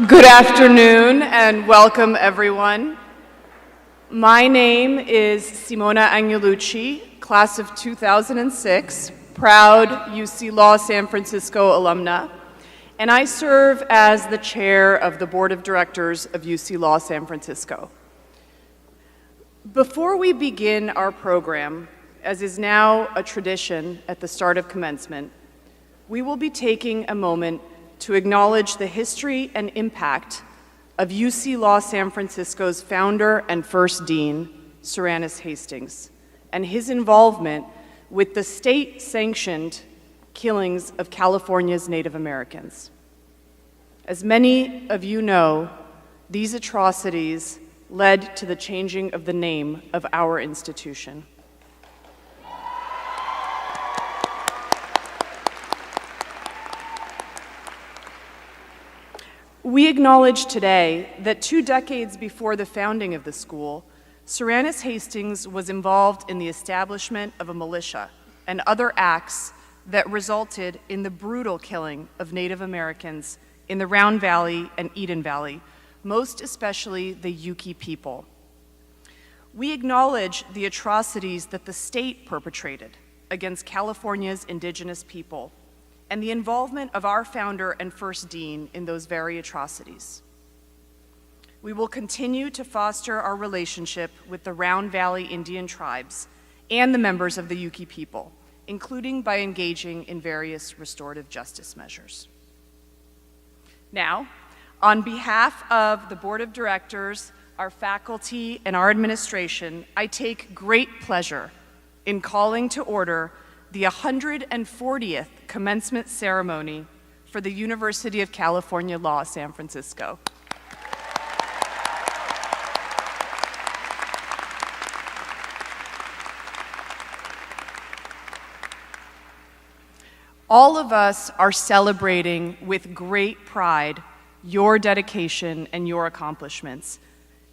Good afternoon and welcome everyone. My name is Simona Agnelucci, class of 2006, proud UC Law San Francisco alumna, and I serve as the chair of the board of directors of UC Law San Francisco. Before we begin our program, as is now a tradition at the start of commencement, we will be taking a moment to acknowledge the history and impact of UC Law San Francisco's founder and first dean, Serenus Hastings, and his involvement with the state-sanctioned killings of California's Native Americans. As many of you know, these atrocities led to the changing of the name of our institution. We acknowledge today that 2 decades before the founding of the school, Serenus Hastings was involved in the establishment of a militia and other acts that resulted in the brutal killing of Native Americans in the Round Valley and Eden Valley, most especially the Yuki people. We acknowledge the atrocities that the state perpetrated against California's indigenous people and the involvement of our founder and first dean in those very atrocities. We will continue to foster our relationship with the Round Valley Indian tribes and the members of the Yuki people, including by engaging in various restorative justice measures. Now, on behalf of the board of directors, our faculty, and our administration, I take great pleasure in calling to order the 140th commencement ceremony for the University of California Law San Francisco. All of us are celebrating with great pride your dedication and your accomplishments.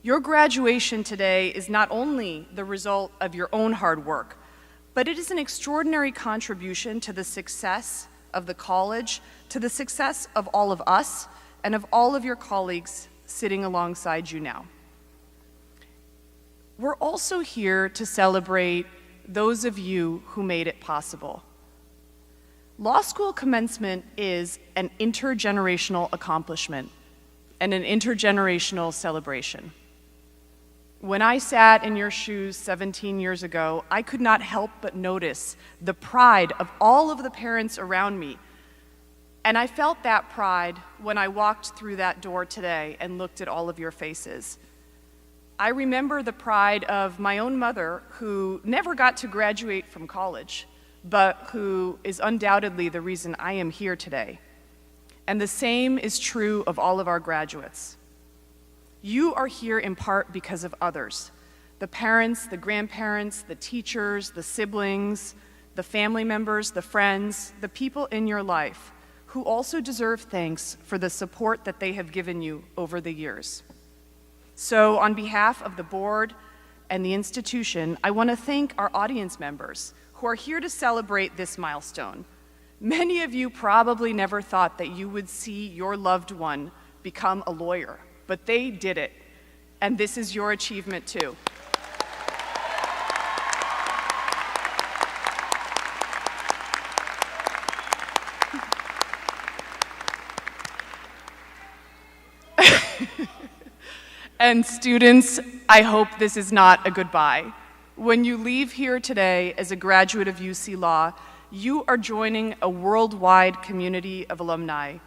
Your graduation today is not only the result of your own hard work, but it is an extraordinary contribution to the success of the college, to the success of all of us, and of all of your colleagues sitting alongside you now. We're also here to celebrate those of you who made it possible. Law school commencement is an intergenerational accomplishment and an intergenerational celebration. When I sat in your shoes 17 years ago, I could not help but notice the pride of all of the parents around me. And I felt that pride when I walked through that door today and looked at all of your faces. I remember the pride of my own mother, who never got to graduate from college, but who is undoubtedly the reason I am here today. And the same is true of all of our graduates. You are here in part because of others, the parents, the grandparents, the teachers, the siblings, the family members, the friends, the people in your life who also deserve thanks for the support that they have given you over the years. So on behalf of the board and the institution, I want to thank our audience members who are here to celebrate this milestone. Many of you probably never thought that you would see your loved one become a lawyer, but they did it, and this is your achievement too. And students, I hope this is not a goodbye. When you leave here today as a graduate of UC Law, you are joining a worldwide community of alumni.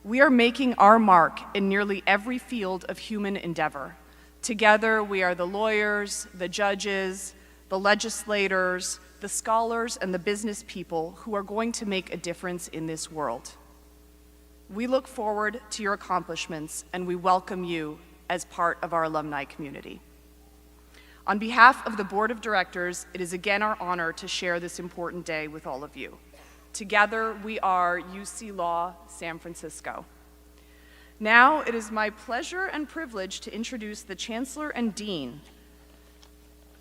We are making our mark in nearly every field of human endeavor. Together, we are the lawyers, the judges, the legislators, the scholars, and the business people who are going to make a difference in this world. We look forward to your accomplishments, and we welcome you as part of our alumni community. On behalf of the board of directors, it is again our honor to share this important day with all of you. Together, we are UC Law San Francisco. Now, it is my pleasure and privilege to introduce the Chancellor and Dean,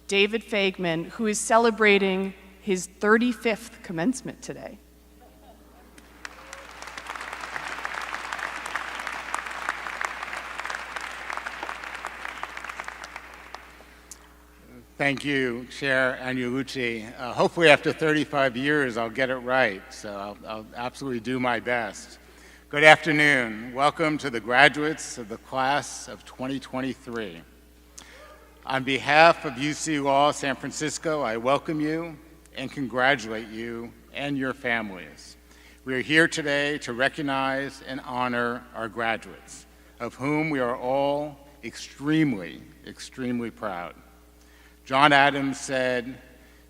David Fagman, who is celebrating his 35th commencement today. Thank you, Chair Angelucci. Hopefully after 35 years, I'll get it right, so I'll absolutely do my best. Good afternoon. Welcome to the graduates of the class of 2023. On behalf of UC Law San Francisco, I welcome you and congratulate you and your families. We are here today to recognize and honor our graduates, of whom we are all extremely, extremely proud. John Adams said,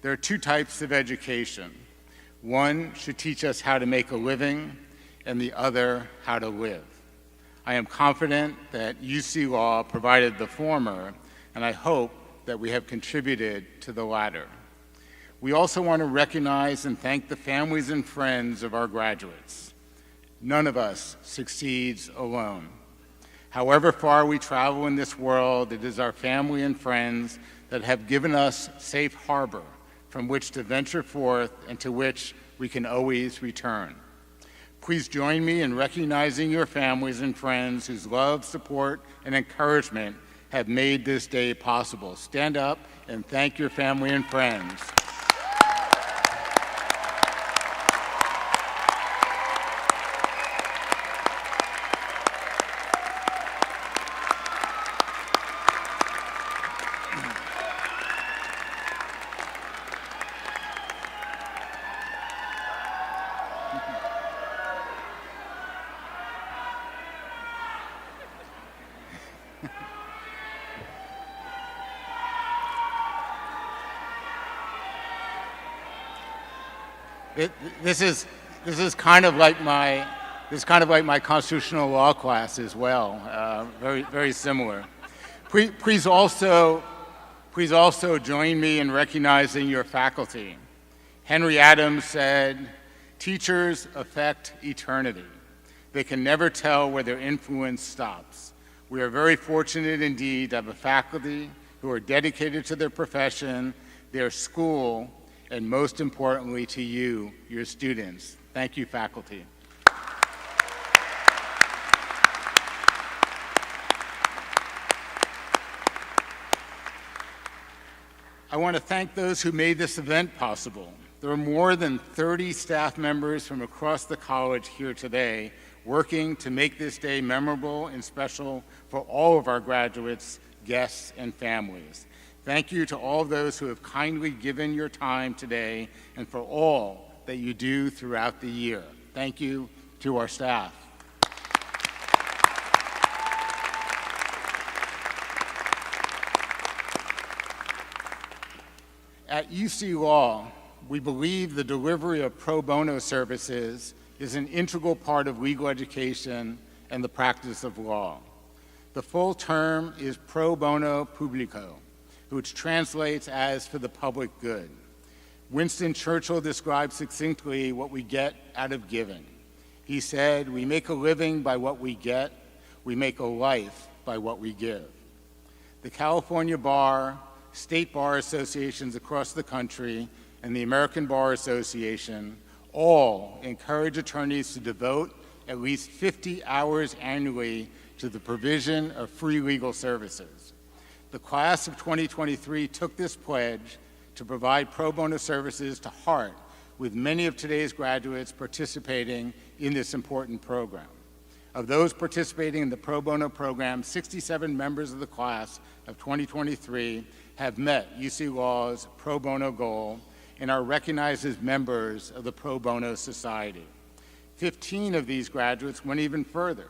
there are two types of education. One should teach us how to make a living, and the other how to live. I am confident that UC Law provided the former, and I hope that we have contributed to the latter. We also want to recognize and thank the families and friends of our graduates. None of us succeeds alone. However far we travel in this world, it is our family and friends that have given us safe harbor from which to venture forth and to which we can always return. Please join me in recognizing your families and friends whose love, support, and encouragement have made this day possible. Stand up and thank your family and friends. This is kind of like my constitutional law class as well. Very similar. Please also join me in recognizing your faculty. Henry Adams said, "Teachers affect eternity. They can never tell where their influence stops." We are very fortunate indeed to have a faculty who are dedicated to their profession, their school, and most importantly to you, your students. Thank you, faculty. I want to thank those who made this event possible. There are more than 30 staff members from across the college here today working to make this day memorable and special for all of our graduates, guests, and families. Thank you to all of those who have kindly given your time today and for all that you do throughout the year. Thank you to our staff. At UC Law, we believe the delivery of pro bono services is an integral part of legal education and the practice of law. The full term is pro bono publico, which translates as for the public good. Winston Churchill described succinctly what we get out of giving. He said, "We make a living by what we get, we make a life by what we give." The California Bar, state bar associations across the country, and the American Bar Association all encourage attorneys to devote at least 50 hours annually to the provision of free legal services. The class of 2023 took this pledge to provide pro bono services to heart, with many of today's graduates participating in this important program. Of those participating in the pro bono program, 67 members of the class of 2023 have met UC Law's pro bono goal and are recognized as members of the Pro Bono Society. 15 of these graduates went even further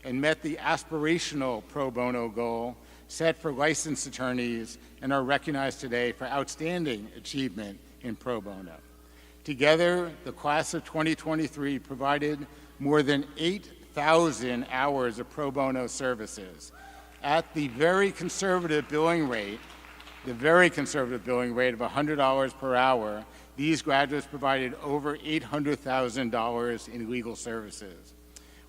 and met the aspirational pro bono goal set for licensed attorneys and are recognized today for outstanding achievement in pro bono. Together, the class of 2023 provided more than 8,000 hours of pro bono services. At the very conservative billing rate of $100 per hour, these graduates provided over $800,000 in legal services.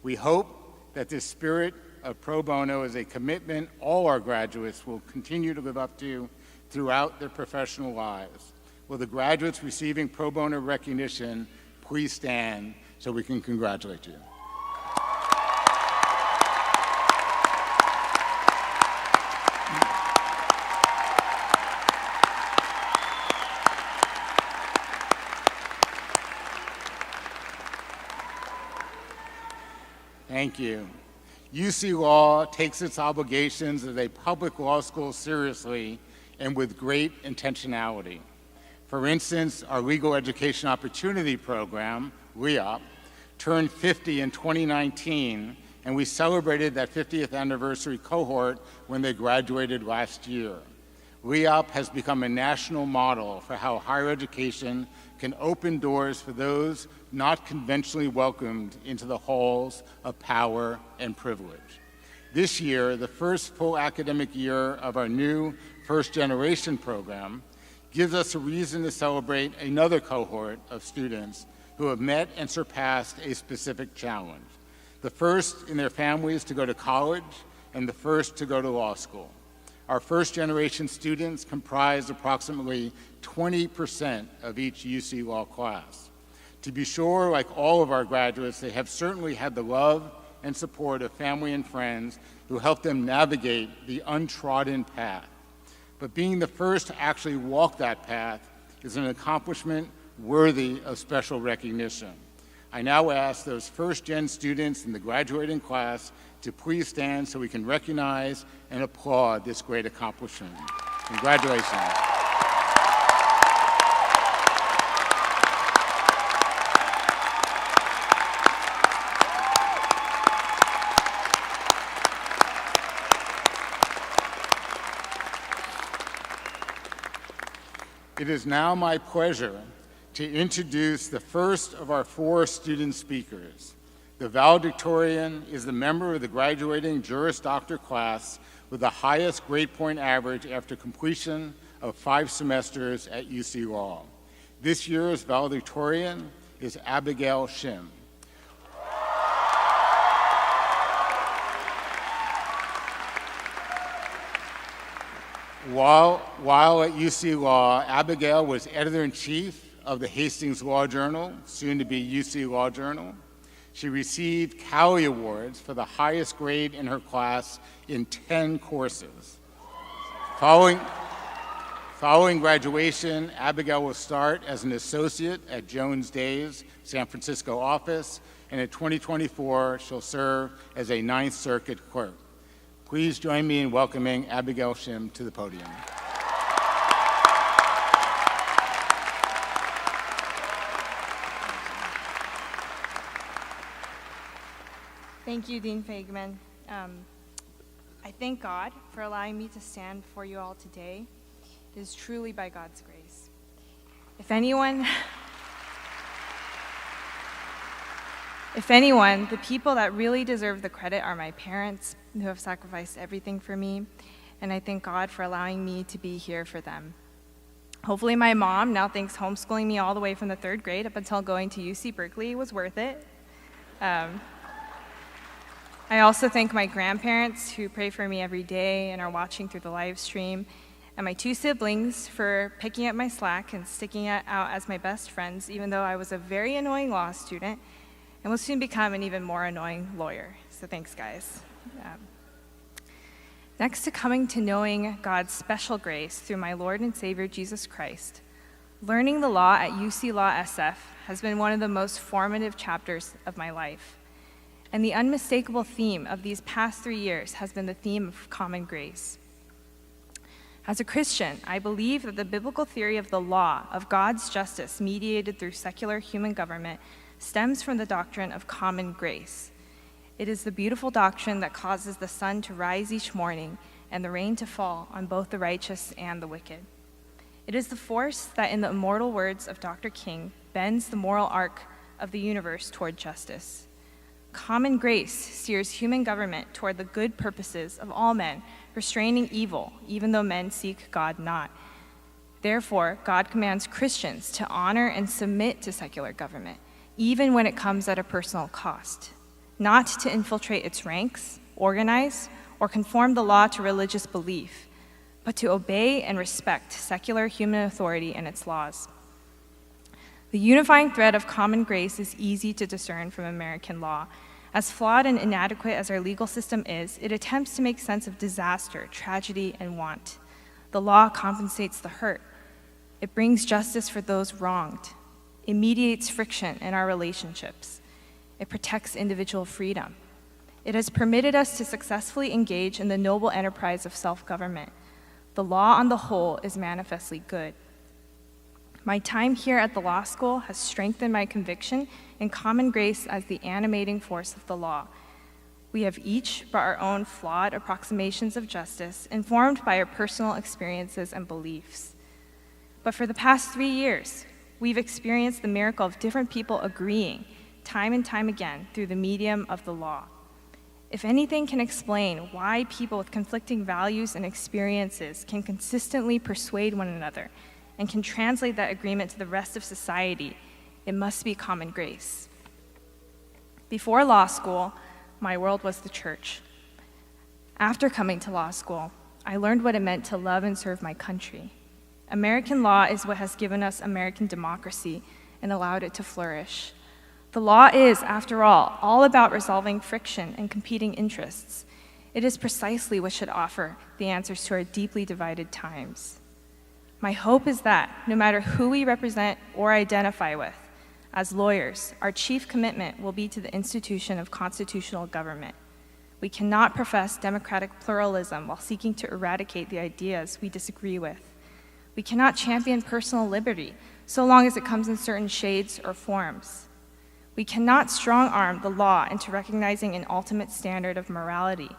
We hope that this spirit of pro bono is a commitment all our graduates will continue to live up to throughout their professional lives. Will the graduates receiving pro bono recognition please stand so we can congratulate you? Thank you. UC Law takes its obligations as a public law school seriously and with great intentionality. For instance, our Legal Education Opportunity Program, LEOP, turned 50 in 2019, and we celebrated that 50th anniversary cohort when they graduated last year. LEOP has become a national model for how higher education can open doors for those not conventionally welcomed into the halls of power and privilege. This year, the first full academic year of our new First Generation program, gives us a reason to celebrate another cohort of students who have met and surpassed a specific challenge. The first in their families to go to college and the first to go to law school. Our first generation students comprise approximately 20% of each UC Law class. To be sure, like all of our graduates, they have certainly had the love and support of family and friends who helped them navigate the untrodden path. But being the first to actually walk that path is an accomplishment worthy of special recognition. I now ask those first-gen students in the graduating class to please stand so we can recognize and applaud this great accomplishment. Congratulations. It is now my pleasure to introduce the first of our 4 student speakers. The valedictorian is the member of the graduating Juris Doctor class with the highest grade point average after completion of 5 semesters at UC Law. This year's valedictorian is Abigail Shim. While at UC Law, Abigail was editor-in-chief of the Hastings Law Journal, soon to be UC Law Journal. She received Cowley Awards for the highest grade in her class in 10 courses. Following graduation, Abigail will start as an associate at Jones Day's San Francisco office, and in 2024, she'll serve as a Ninth Circuit clerk. Please join me in welcoming Abigail Shim to the podium. Thank you, Dean Fagman. I thank God for allowing me to stand before you all today. It is truly by God's grace. If anyone, the people that really deserve the credit are my parents, who have sacrificed everything for me, and I thank God for allowing me to be here for them. Hopefully my mom now thinks homeschooling me all the way from the 3rd grade up until going to UC Berkeley was worth it. I also thank my grandparents who pray for me every day and are watching through the live stream, and my 2 siblings for picking up my slack and sticking it out as my best friends, even though I was a very annoying law student and will soon become an even more annoying lawyer. So thanks, guys. Next to coming to knowing God's special grace through my Lord and Savior Jesus Christ, learning the law at UC Law SF has been one of the most formative chapters of my life. And the unmistakable theme of these past 3 years has been the theme of common grace. As a Christian, I believe that the biblical theory of the law, of God's justice mediated through secular human government, stems from the doctrine of common grace. It is the beautiful doctrine that causes the sun to rise each morning and the rain to fall on both the righteous and the wicked. It is the force that, in the immortal words of Dr. King, bends the moral arc of the universe toward justice. Common grace steers human government toward the good purposes of all men, restraining evil, even though men seek God not. Therefore, God commands Christians to honor and submit to secular government, even when it comes at a personal cost, not to infiltrate its ranks, organize, or conform the law to religious belief, but to obey and respect secular human authority and its laws. The unifying thread of common grace is easy to discern from American law. As flawed and inadequate as our legal system is, it attempts to make sense of disaster, tragedy, and want. The law compensates the hurt. It brings justice for those wronged. It mediates friction in our relationships. It protects individual freedom. It has permitted us to successfully engage in the noble enterprise of self-government. The law on the whole is manifestly good. My time here at the law school has strengthened my conviction in common grace as the animating force of the law. We have each brought our own flawed approximations of justice, informed by our personal experiences and beliefs. But for the past 3 years, we've experienced the miracle of different people agreeing, time and time again, through the medium of the law. If anything can explain why people with conflicting values and experiences can consistently persuade one another and can translate that agreement to the rest of society, it must be common grace. Before law school, my world was the church. After coming to law school, I learned what it meant to love and serve my country. American law is what has given us American democracy and allowed it to flourish. The law is, after all about resolving friction and competing interests. It is precisely what should offer the answers to our deeply divided times. My hope is that, no matter who we represent or identify with, as lawyers, our chief commitment will be to the institution of constitutional government. We cannot profess democratic pluralism while seeking to eradicate the ideas we disagree with. We cannot champion personal liberty so long as it comes in certain shades or forms. We cannot strong-arm the law into recognizing an ultimate standard of morality.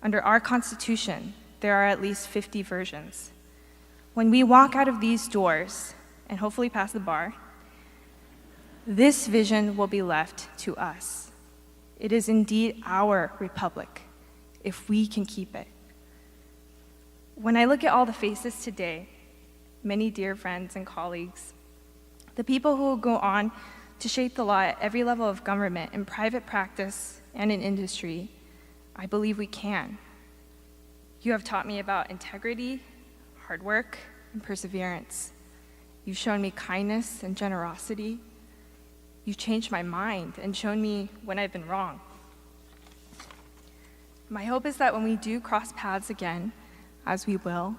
Under our Constitution, there are at least 50 versions. When we walk out of these doors, and hopefully pass the bar, this vision will be left to us. It is indeed our republic, if we can keep it. When I look at all the faces today, many dear friends and colleagues, the people who will go on to shape the law at every level of government, in private practice and in industry, I believe we can. You have taught me about integrity, hard work, and perseverance. You've shown me kindness and generosity. You've changed my mind and shown me when I've been wrong. My hope is that when we do cross paths again, as we will,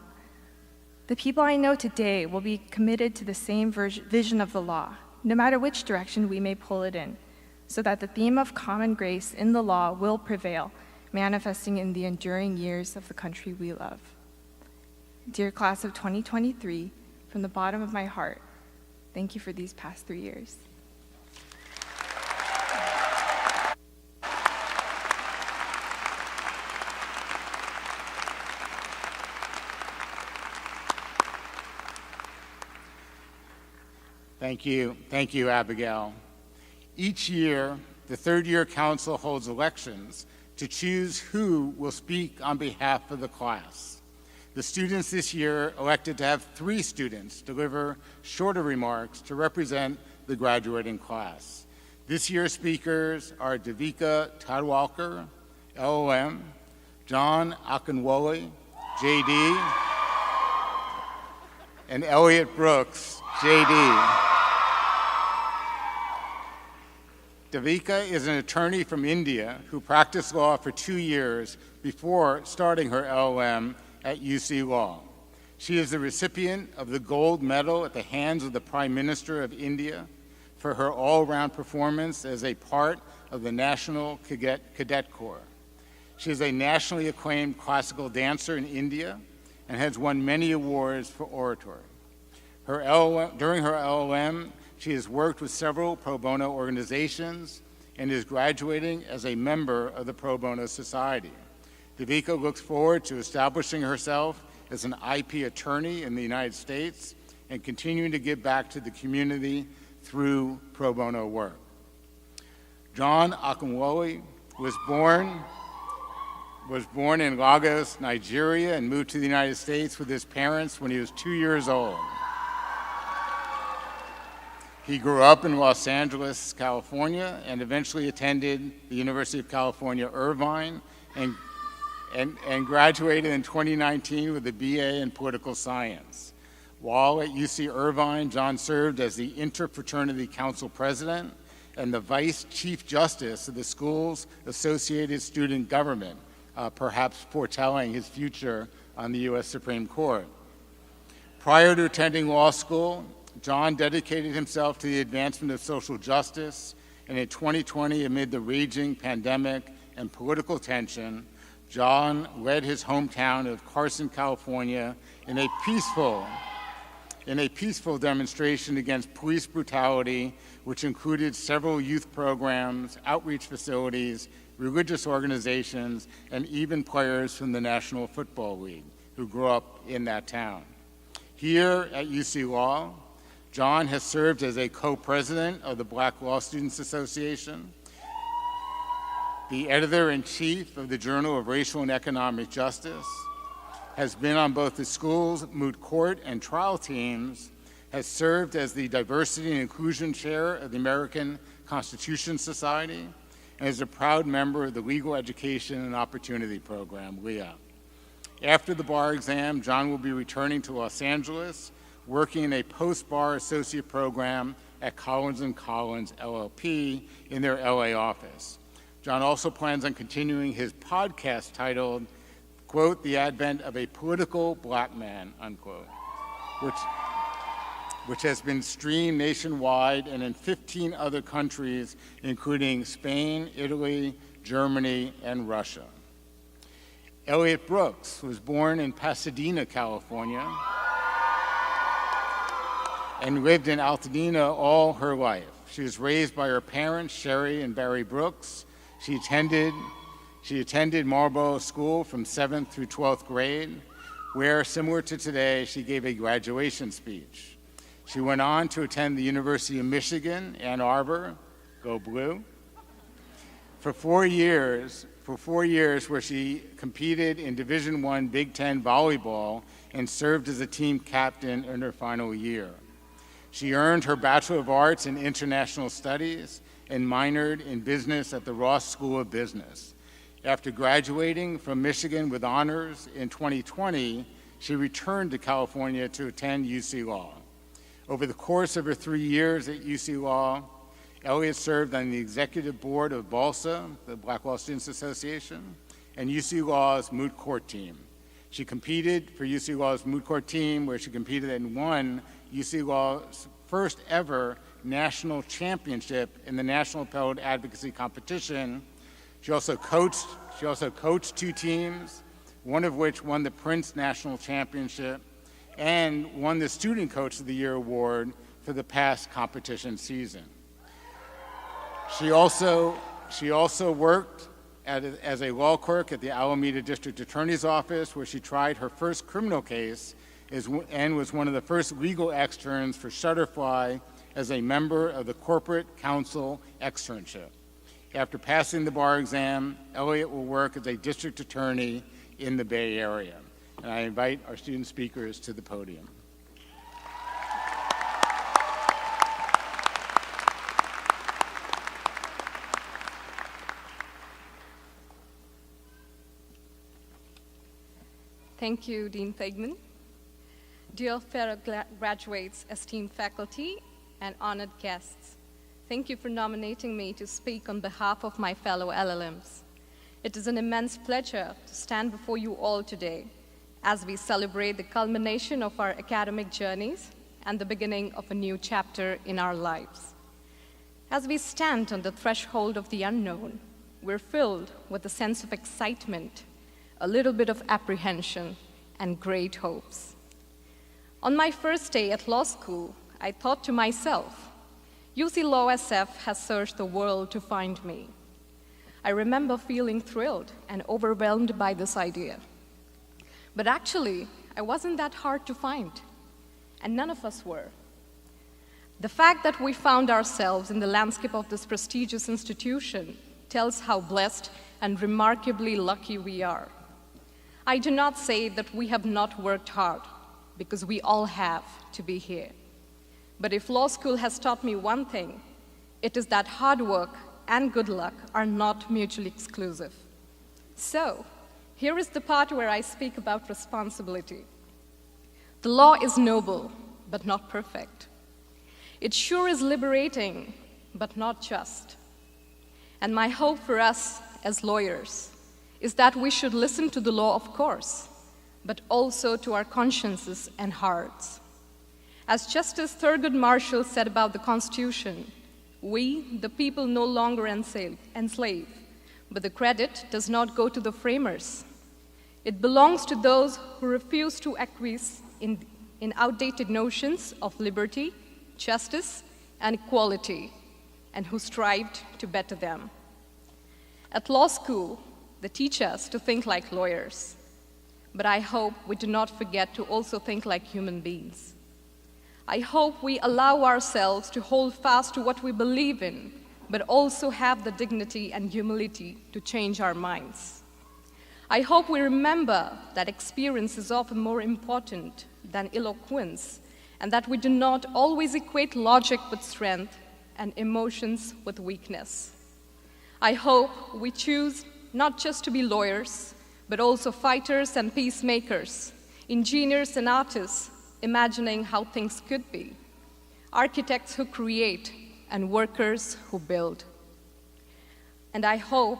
the people I know today will be committed to the same vision of the law, no matter which direction we may pull it in, so that the theme of common grace in the law will prevail, manifesting in the enduring years of the country we love. Dear class of 2023, from the bottom of my heart, thank you for these past 3 years. Thank you, Abigail. Each year, the third-year council holds elections to choose who will speak on behalf of the class. The students this year elected to have 3 students deliver shorter remarks to represent the graduating class. This year's speakers are Devika Tadwalkar, LLM, John Akinwole, JD, and Elliot Brooks, JD. Devika is an attorney from India who practiced law for 2 years before starting her LLM at UC Law. She is the recipient of the gold medal at the hands of the Prime Minister of India for her all-around performance as a part of the National Cadet Corps. She is a nationally acclaimed classical dancer in India and has won many awards for oratory. During her LLM, she has worked with several pro bono organizations and is graduating as a member of the Pro Bono Society. Devika looks forward to establishing herself as an IP attorney in the United States and continuing to give back to the community through pro bono work. John Akinwole was born in Lagos, Nigeria, and moved to the United States with his parents when he was 2 years old. He grew up in Los Angeles, California, and eventually attended the University of California, Irvine, and graduated in 2019 with a BA in political science. While at UC Irvine, John served as the Interfraternity Council President and the Vice Chief Justice of the school's Associated Student Government, perhaps foretelling his future on the U.S. Supreme Court. Prior to attending law school, John dedicated himself to the advancement of social justice, and in 2020, amid the raging pandemic and political tension, John led his hometown of Carson, California, in a peaceful demonstration against police brutality, which included several youth programs, outreach facilities, religious organizations, and even players from the National Football League who grew up in that town. Here at UC Law, John has served as a co-president of the Black Law Students Association, the editor-in-chief of the Journal of Racial and Economic Justice, has been on both the school's moot court and trial teams, has served as the Diversity and Inclusion Chair of the American Constitution Society, and is a proud member of the Legal Education and Opportunity Program, LEA. After the bar exam, John will be returning to Los Angeles, working in a post-bar associate program at Collins & Collins, LLP, in their LA office. John also plans on continuing his podcast titled, quote, The Advent of a Political Black Man, unquote, which has been streamed nationwide and in 15 other countries, including Spain, Italy, Germany, and Russia. Elliot Brooks was born in Pasadena, California, and lived in Altadena all her life. She was raised by her parents, Sherry and Barry Brooks. She attended Marlborough School from 7th through 12th grade, where, similar to today, she gave a graduation speech. She went on to attend the University of Michigan, Ann Arbor, go blue, for 4 years, where she competed in Division I Big Ten volleyball and served as a team captain in her final year. She earned her Bachelor of Arts in International Studies and minored in business at the Ross School of Business. After graduating from Michigan with honors in 2020, she returned to California to attend UC Law. Over the course of her 3 years at UC Law, Elliot served on the executive board of BALSA, the Black Law Students Association, and UC Law's moot court team. She competed for UC Law's moot court team, where she competed and won UC Law's first ever national championship in the National Appellate Advocacy Competition. She also coached 2 teams, one of which won the Prince National Championship and won the Student Coach of the Year award for the past competition season. She also worked as a law clerk at the Alameda District Attorney's Office, where she tried her first criminal case and was one of the first legal externs for Shutterfly as a member of the Corporate Counsel externship. After passing the bar exam, Elliot will work as a district attorney in the Bay Area. And I invite our student speakers to the podium. Thank you, Dean Feigman. Dear fellow graduates, esteemed faculty, and honored guests, thank you for nominating me to speak on behalf of my fellow LLMs. It is an immense pleasure to stand before you all today as we celebrate the culmination of our academic journeys and the beginning of a new chapter in our lives. As we stand on the threshold of the unknown, we're filled with a sense of excitement, a little bit of apprehension, and great hopes. On my first day at law school, I thought to myself, UC Law SF has searched the world to find me. I remember feeling thrilled and overwhelmed by this idea. But actually, I wasn't that hard to find, and none of us were. The fact that we found ourselves in the landscape of this prestigious institution tells how blessed and remarkably lucky we are. I do not say that we have not worked hard, because we all have to be here. But if law school has taught me one thing, it is that hard work and good luck are not mutually exclusive. So, here is the part where I speak about responsibility. The law is noble, but not perfect. It sure is liberating, but not just. And my hope for us as lawyers is that we should listen to the law, of course, but also to our consciences and hearts. As Justice Thurgood Marshall said about the Constitution, we, the people, no longer enslave, But the credit does not go to the framers. It belongs to those who refuse to acquiesce in outdated notions of liberty, justice, and equality, and who strived to better them. At law school, they teach us to think like lawyers, but I hope we do not forget to also think like human beings. I hope we allow ourselves to hold fast to what we believe in, but also have the dignity and humility to change our minds. I hope we remember that experience is often more important than eloquence, and that we do not always equate logic with strength and emotions with weakness. I hope we choose not just to be lawyers, but also fighters and peacemakers, engineers and artists, imagining how things could be, architects who create, and workers who build. And I hope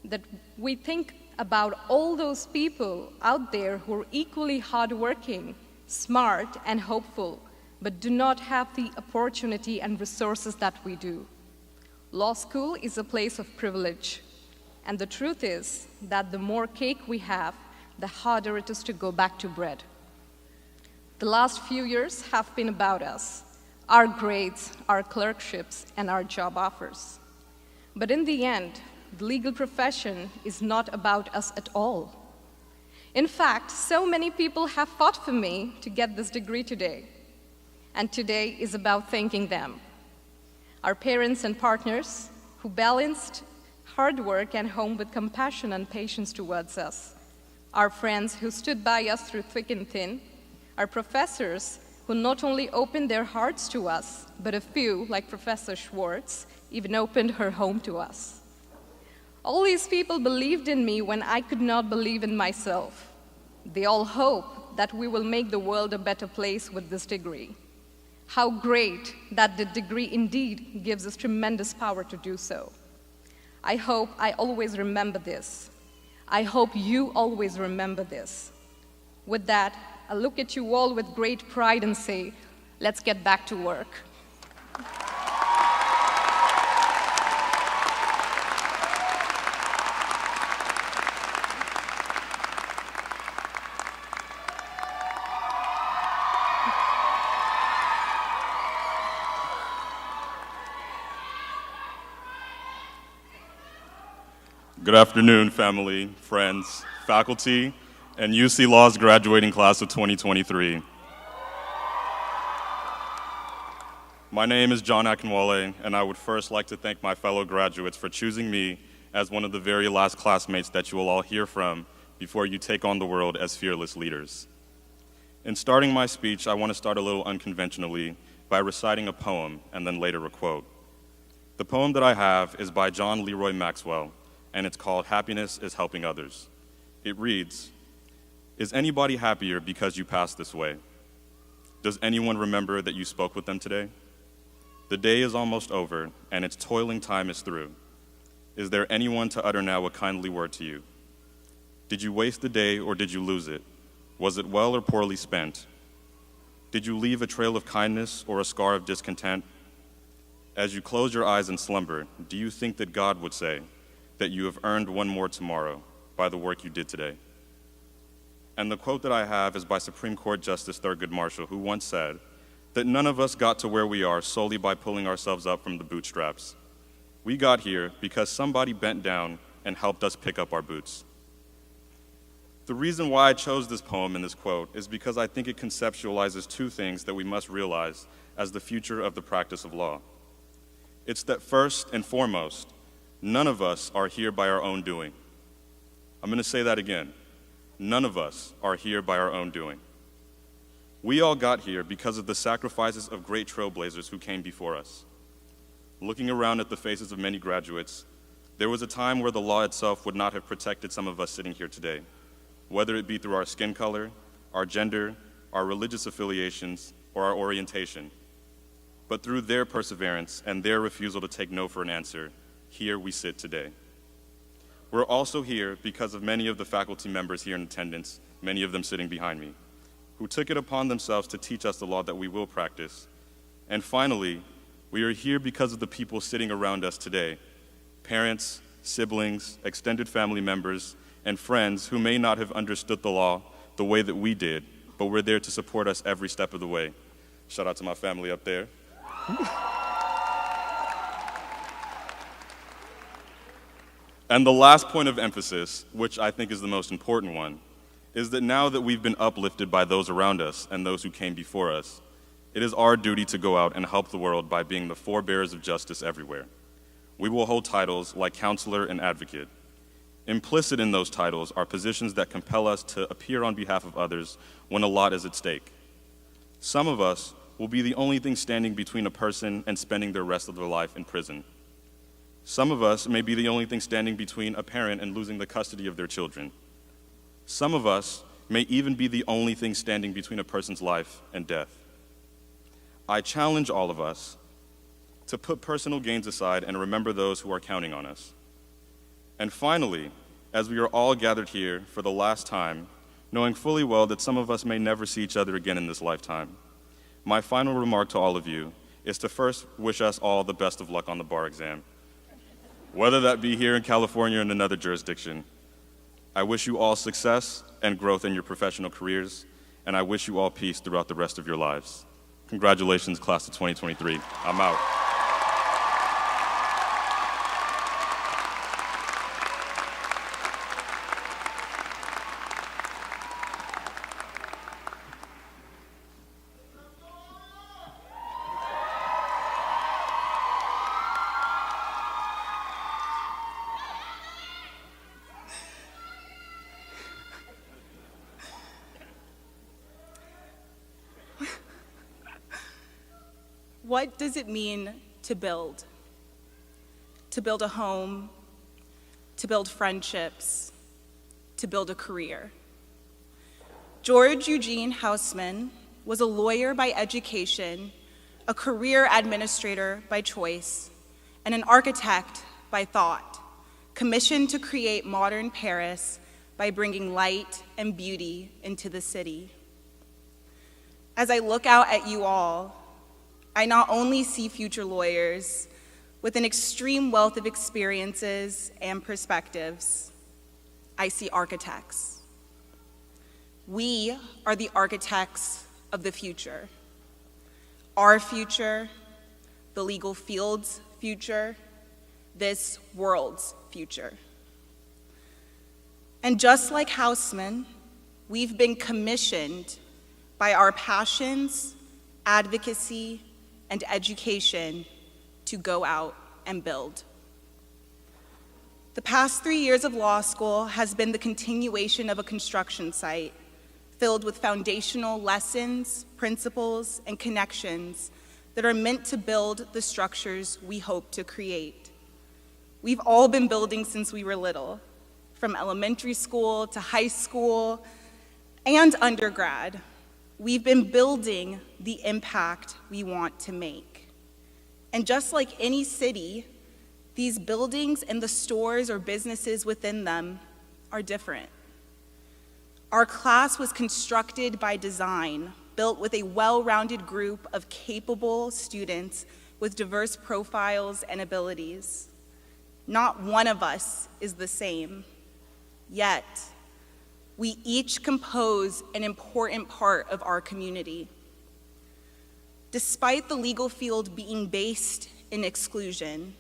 that we think about all those people out there who are equally hardworking, smart, and hopeful, but do not have the opportunity and resources that we do. Law school is a place of privilege, and the truth is that the more cake we have, the harder it is to go back to bread. The last few years have been about us, our grades, our clerkships, and our job offers. But in the end, the legal profession is not about us at all. In fact, so many people have fought for me to get this degree today, and today is about thanking them. Our parents and partners who balanced hard work and home with compassion and patience towards us. Our friends who stood by us through thick and thin. Our professors who not only opened their hearts to us, but a few, like Professor Schwartz, even opened her home to us. All these people believed in me when I could not believe in myself. They all hope that we will make the world a better place with this degree. How great that the degree indeed gives us tremendous power to do so. I hope I always remember this. I hope you always remember this. With that, I look at you all with great pride and say, let's get back to work. Good afternoon, family, friends, faculty, and UC Law's graduating class of 2023. My name is John Akinwale, and I would first like to thank my fellow graduates for choosing me as one of the very last classmates that you will all hear from before you take on the world as fearless leaders. In starting my speech, I want to start a little unconventionally by reciting a poem and then later a quote. The poem that I have is by John Leroy Maxwell, and it's called Happiness is Helping Others. It reads, "Is anybody happier because you passed this way? Does anyone remember that you spoke with them today? The day is almost over, and its toiling time is through. Is there anyone to utter now a kindly word to you? Did you waste the day or did you lose it? Was it well or poorly spent? Did you leave a trail of kindness or a scar of discontent? As you close your eyes in slumber, do you think that God would say that you have earned one more tomorrow by the work you did today?" And the quote that I have is by Supreme Court Justice Thurgood Marshall, who once said that none of us got to where we are solely by pulling ourselves up from the bootstraps. We got here because somebody bent down and helped us pick up our boots. The reason why I chose this poem and this quote is because I think it conceptualizes two things that we must realize as the future of the practice of law. It's that first and foremost, none of us are here by our own doing. I'm going to say that again. None of us are here by our own doing. We all got here because of the sacrifices of great trailblazers who came before us. Looking around at the faces of many graduates, there was a time where the law itself would not have protected some of us sitting here today, whether it be through our skin color, our gender, our religious affiliations, or our orientation. But through their perseverance and their refusal to take no for an answer, here we sit today. We're also here because of many of the faculty members here in attendance, many of them sitting behind me, who took it upon themselves to teach us the law that we will practice. And finally, we are here because of the people sitting around us today, parents, siblings, extended family members, and friends who may not have understood the law the way that we did, but were there to support us every step of the way. Shout out to my family up there. And the last point of emphasis, which I think is the most important one, is that now that we've been uplifted by those around us and those who came before us, it is our duty to go out and help the world by being the forebearers of justice everywhere. We will hold titles like counselor and advocate. Implicit in those titles are positions that compel us to appear on behalf of others when a lot is at stake. Some of us will be the only thing standing between a person and spending the rest of their life in prison. Some of us may be the only thing standing between a parent and losing the custody of their children. Some of us may even be the only thing standing between a person's life and death. I challenge all of us to put personal gains aside and remember those who are counting on us. And finally, as we are all gathered here for the last time, knowing fully well that some of us may never see each other again in this lifetime, my final remark to all of you is to first wish us all the best of luck on the bar exam, whether that be here in California or in another jurisdiction. I wish you all success and growth in your professional careers, and I wish you all peace throughout the rest of your lives. Congratulations, class of 2023. I'm out. What does it mean to build? To build a home, to build friendships, to build a career. George Eugene Houseman was a lawyer by education, a career administrator by choice, and an architect by thought, commissioned to create modern Paris by bringing light and beauty into the city. As I look out at you all, I not only see future lawyers with an extreme wealth of experiences and perspectives, I see architects. We are the architects of the future. Our future, the legal field's future, this world's future. And just like Houseman, we've been commissioned by our passions, advocacy, and education to go out and build. The past 3 years of law school has been the continuation of a construction site filled with foundational lessons, principles, and connections that are meant to build the structures we hope to create. We've all been building since we were little, from elementary school to high school and undergrad. We've been building the impact we want to make. And just like any city, these buildings and the stores or businesses within them are different. Our class was constructed by design, built with a well-rounded group of capable students with diverse profiles and abilities. Not one of us is the same, yet we each compose an important part of our community. Despite the legal field being based in exclusion,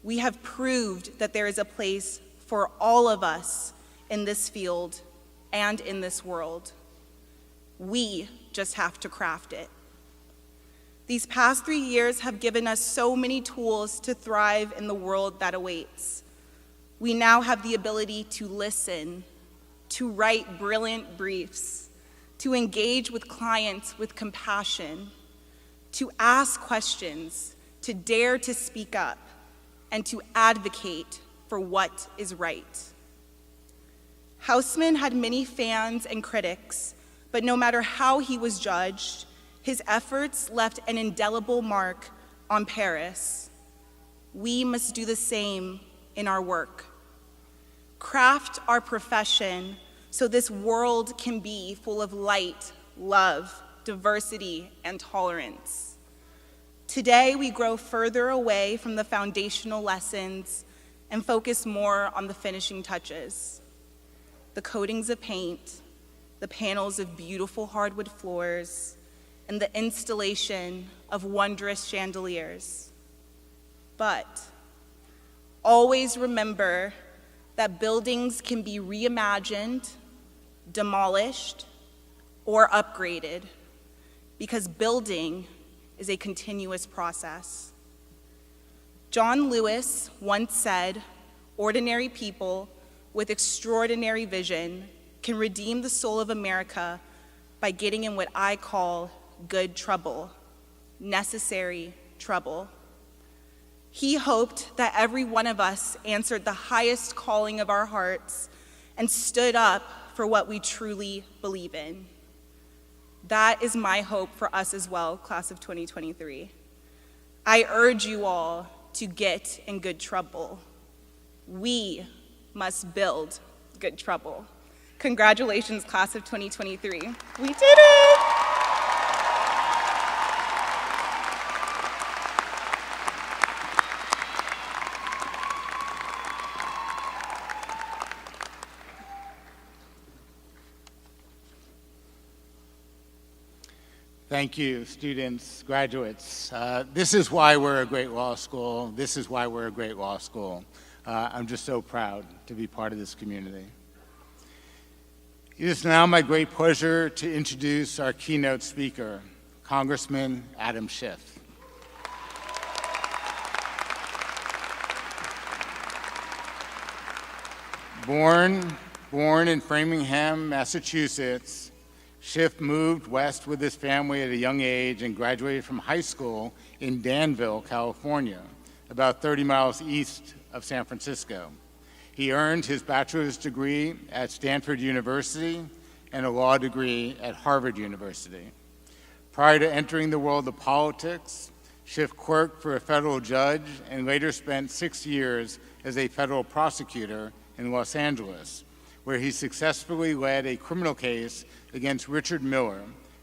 we have proved that there is a place for all of us in this field and in this world. We just have to craft it. These past 3 years have given us so many tools to thrive in the world that awaits. We now have the ability to listen, to write brilliant briefs, to engage with clients with compassion, to ask questions, to dare to speak up, and to advocate for what is right. Houseman had many fans and critics, but no matter how he was judged, his efforts left an indelible mark on Paris. We must do the same in our work. Craft our profession so this world can be full of light, love, diversity, and tolerance. Today, we grow further away from the foundational lessons and focus more on the finishing touches. The coatings of paint, the panels of beautiful hardwood floors, and the installation of wondrous chandeliers. But always remember that buildings can be reimagined, demolished, or upgraded, because building is a continuous process. John Lewis once said, "Ordinary people with extraordinary vision can redeem the soul of America by getting in what I call good trouble, necessary trouble." He hoped that every one of us answered the highest calling of our hearts and stood up for what we truly believe in. That is my hope for us as well, class of 2023. I urge you all to get in good trouble. We must build good trouble. Congratulations, class of 2023. We did it! Thank you, students, graduates. This is why we're a great law school. This is why we're a great law school. I'm just so proud to be part of this community. It is now my great pleasure to introduce our keynote speaker, Congressman Adam Schiff. Born in Framingham, Massachusetts, Schiff moved west with his family at a young age and graduated from high school in Danville, California, about 30 miles east of San Francisco. He earned his bachelor's degree at Stanford University and a law degree at Harvard University. Prior to entering the world of politics, Schiff clerked for a federal judge and later spent 6 years as a federal prosecutor in Los Angeles, where he successfully led a criminal case against Richard Miller,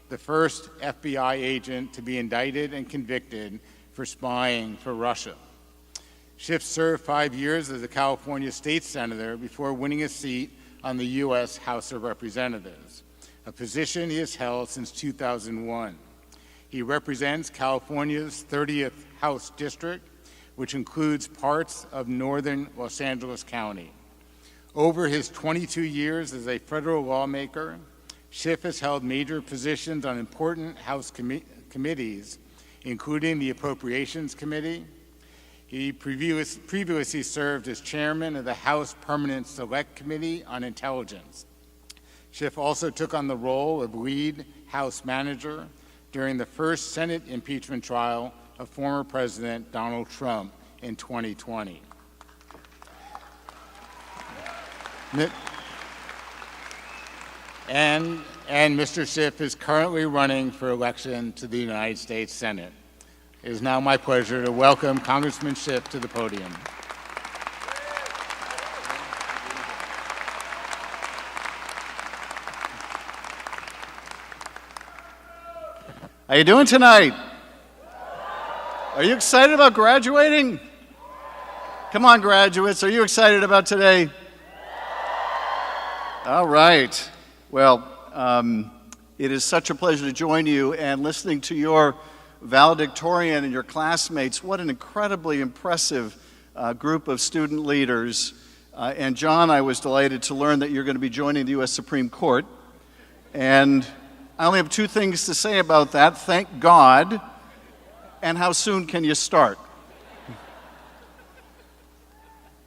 the first FBI agent to be indicted and convicted for spying for Russia. Schiff served 5 years as a California state senator before winning a seat on the U.S. House of Representatives, a position he has held since 2001. He represents California's 30th House District, which includes parts of northern Los Angeles County. Over his 22 years as a federal lawmaker, Schiff has held major positions on important House committees, including the Appropriations Committee. He previously served as chairman of the House Permanent Select Committee on Intelligence. Schiff also took on the role of lead House manager during the first Senate impeachment trial of former President Donald Trump in 2020. And Mr. Schiff is currently running for election to the United States Senate. It is now my pleasure to welcome Congressman Schiff to the podium. How you doing tonight? Are you excited about graduating? Come on, graduates, are you excited about today? All right. Well, it is such a pleasure to join you, and listening to your valedictorian and your classmates. What an incredibly impressive group of student leaders. And John, I was delighted to learn that you're going to be joining the U.S. Supreme Court. And I only have two things to say about that. Thank God. And how soon can you start?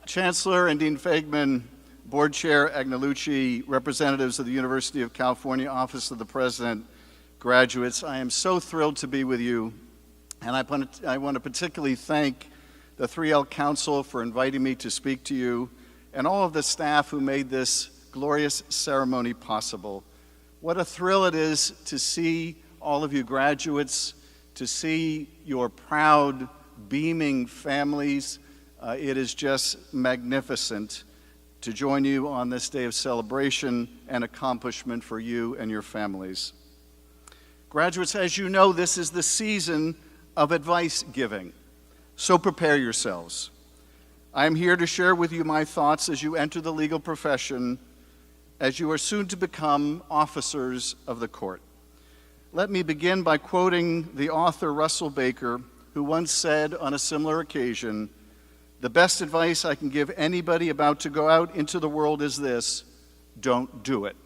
Chancellor and Dean Fegman, Board Chair Agnelucci, representatives of the University of California Office of the President, graduates, I am so thrilled to be with you, and I want to particularly thank the 3L Council for inviting me to speak to you, and all of the staff who made this glorious ceremony possible. What a thrill it is to see all of you graduates, to see your proud, beaming families. It is just magnificent to join you on this day of celebration and accomplishment for you and your families. Graduates, as you know, this is the season of advice giving, so prepare yourselves. I am here to share with you my thoughts as you enter the legal profession, as you are soon to become officers of the court. Let me begin by quoting the author Russell Baker, who once said on a similar occasion, "The best advice I can give anybody about to go out into the world is this: don't do it."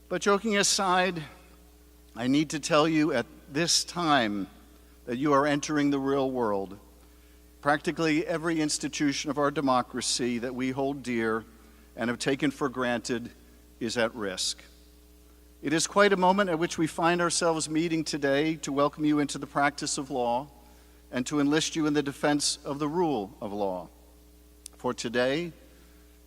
But joking aside, I need to tell you at this time that you are entering the real world. Practically every institution of our democracy that we hold dear and have taken for granted is at risk. It is quite a moment at which we find ourselves meeting today to welcome you into the practice of law and to enlist you in the defense of the rule of law. For today,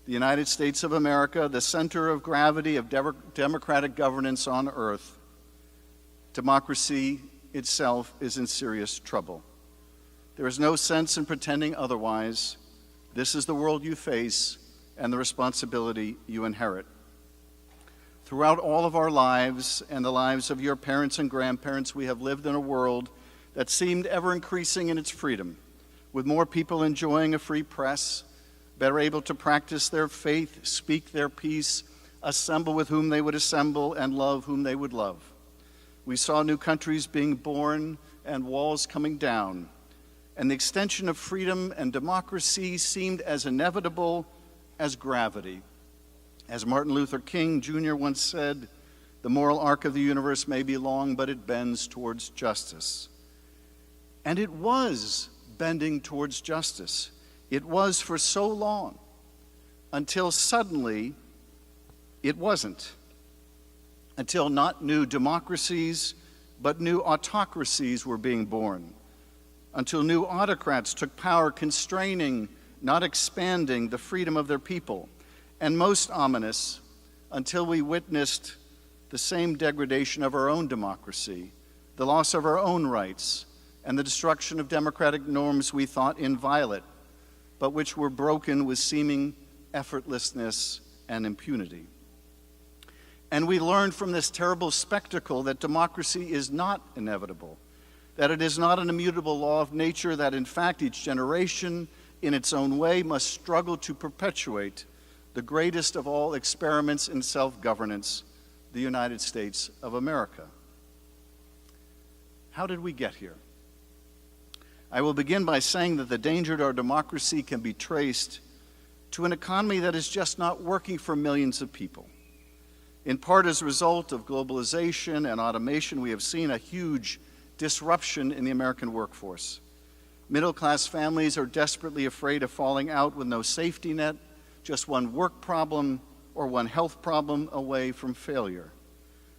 the United States of America, the center of gravity of democratic governance on earth, democracy itself is in serious trouble. There is no sense in pretending otherwise. This is the world you face and the responsibility you inherit. Throughout all of our lives and the lives of your parents and grandparents, we have lived in a world that seemed ever increasing in its freedom, with more people enjoying a free press, better able to practice their faith, speak their piece, assemble with whom they would assemble, and love whom they would love. We saw new countries being born and walls coming down, and the extension of freedom and democracy seemed as inevitable as gravity. As Martin Luther King Jr. once said, "The moral arc of the universe may be long, but it bends towards justice." And it was bending towards justice. It was for so long, until suddenly it wasn't. Until not new democracies, but new autocracies were being born. Until new autocrats took power, constraining, not expanding, the freedom of their people. And most ominous, until we witnessed the same degradation of our own democracy, the loss of our own rights, and the destruction of democratic norms we thought inviolate, but which were broken with seeming effortlessness and impunity. And we learned from this terrible spectacle that democracy is not inevitable, that it is not an immutable law of nature, that in fact each generation in its own way must struggle to perpetuate the greatest of all experiments in self-governance, the United States of America. How did we get here? I will begin by saying that the danger to our democracy can be traced to an economy that is just not working for millions of people. In part as a result of globalization and automation, we have seen a huge disruption in the American workforce. Middle-class families are desperately afraid of falling out with no safety net, just one work problem or one health problem away from failure.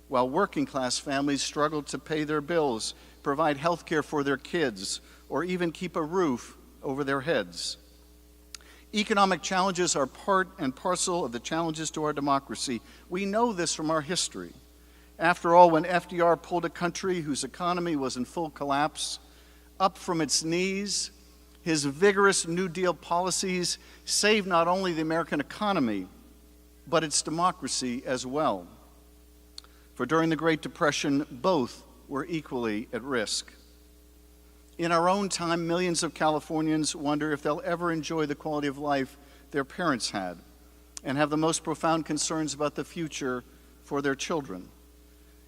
While working-class families struggle to pay their bills, provide health care for their kids, or even keep a roof over their heads. Economic challenges are part and parcel of the challenges to our democracy. We know this from our history. After all, when FDR pulled a country whose economy was in full collapse up from its knees, his vigorous New Deal policies saved not only the American economy, but its democracy as well. For during the Great Depression, both were equally at risk. In our own time, millions of Californians wonder if they'll ever enjoy the quality of life their parents had, and have the most profound concerns about the future for their children.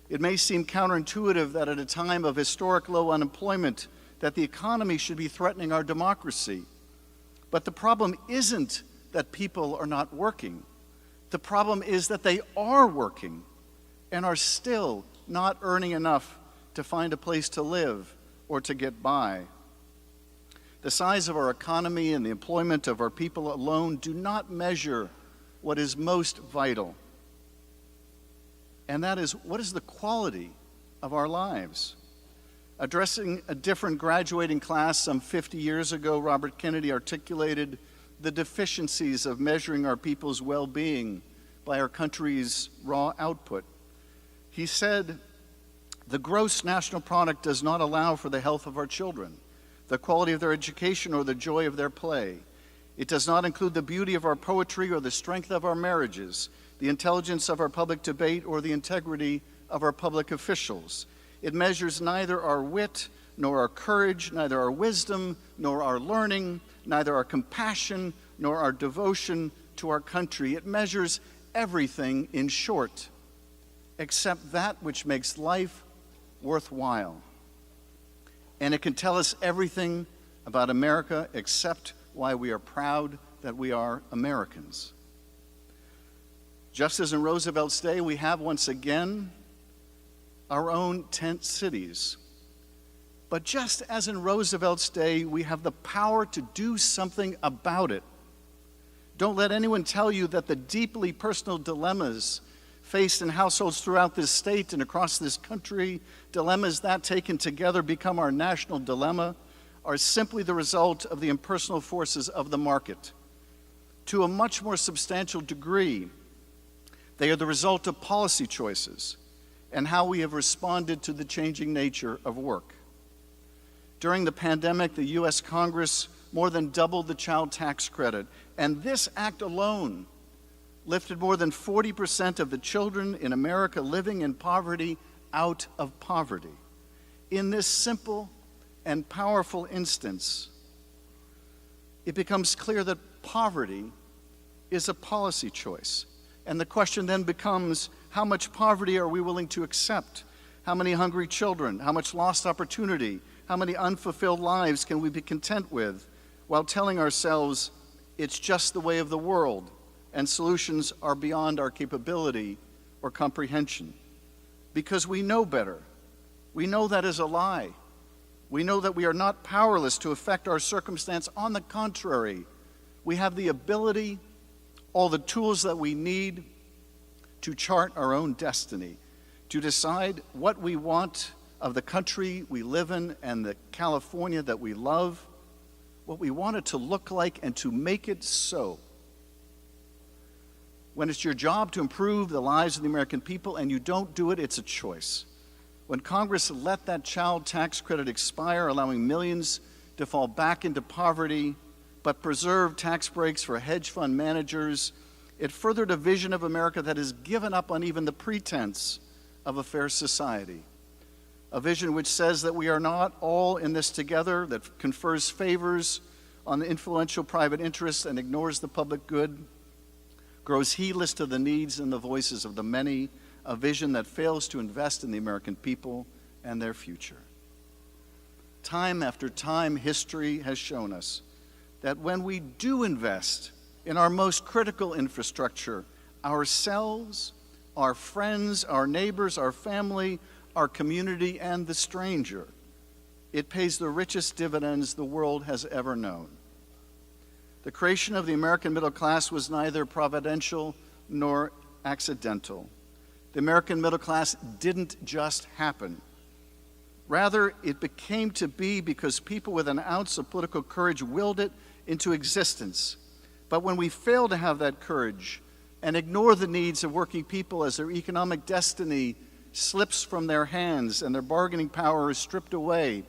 It may seem counterintuitive that at a time of historic low unemployment, that the economy should be threatening our democracy. But the problem isn't that people are not working. The problem is that they are working and are still not earning enough to find a place to live or to get by. The size of our economy and the employment of our people alone do not measure what is most vital. And that is, what is the quality of our lives? Addressing a different graduating class some 50 years ago, Robert Kennedy articulated the deficiencies of measuring our people's well-being by our country's raw output. He said, "The gross national product does not allow for the health of our children, the quality of their education, or the joy of their play. It does not include the beauty of our poetry or the strength of our marriages, the intelligence of our public debate, or the integrity of our public officials. It measures neither our wit nor our courage, neither our wisdom, nor our learning, neither our compassion, nor our devotion to our country. It measures everything, in short, except that which makes life worthwhile. And it can tell us everything about America except why we are proud that we are Americans. Just as in Roosevelt's day, we have once again our own tent cities. But just as in Roosevelt's day, we have the power to do something about it. Don't let anyone tell you that the deeply personal dilemmas faced in households throughout this state and across this country, dilemmas that taken together become our national dilemma, are simply the result of the impersonal forces of the market. To a much more substantial degree, they are the result of policy choices and how we have responded to the changing nature of work. During the pandemic, the U.S. Congress more than doubled the child tax credit, and this act alone lifted more than 40% of the children in America living in poverty out of poverty. In this simple and powerful instance, it becomes clear that poverty is a policy choice. And the question then becomes, how much poverty are we willing to accept? How many hungry children? How much lost opportunity? How many unfulfilled lives can we be content with while telling ourselves it's just the way of the world and solutions are beyond our capability or comprehension? Because we know better. We know that is a lie. We know that we are not powerless to affect our circumstance. On the contrary, we have the ability, all the tools that we need to chart our own destiny, to decide what we want of the country we live in and the California that we love, what we want it to look like, and to make it so. When it's your job to improve the lives of the American people and you don't do it, it's a choice. When Congress let that child tax credit expire, allowing millions to fall back into poverty, but preserve tax breaks for hedge fund managers, it furthered a vision of America that has given up on even the pretense of a fair society. A vision which says that we are not all in this together, that confers favors on the influential private interests and ignores the public good, grows heedless to the needs and the voices of the many, a vision that fails to invest in the American people and their future. Time after time, history has shown us that when we do invest in our most critical infrastructure, ourselves, our friends, our neighbors, our family, our community, and the stranger, it pays the richest dividends the world has ever known. The creation of the American middle class was neither providential nor accidental. The American middle class didn't just happen. Rather, it became to be because people with an ounce of political courage willed it into existence. But when we fail to have that courage and ignore the needs of working people as their economic destiny slips from their hands and their bargaining power is stripped away,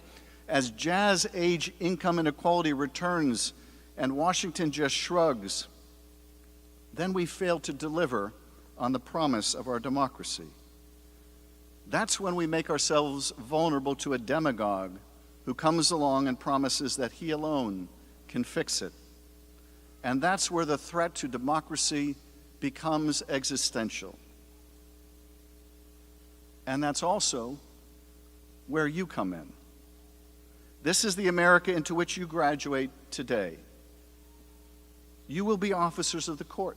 as jazz-age income inequality returns and Washington just shrugs, then we fail to deliver on the promise of our democracy. That's when we make ourselves vulnerable to a demagogue who comes along and promises that he alone can fix it. And that's where the threat to democracy becomes existential. And that's also where you come in. This is the America into which you graduate today. You will be officers of the court.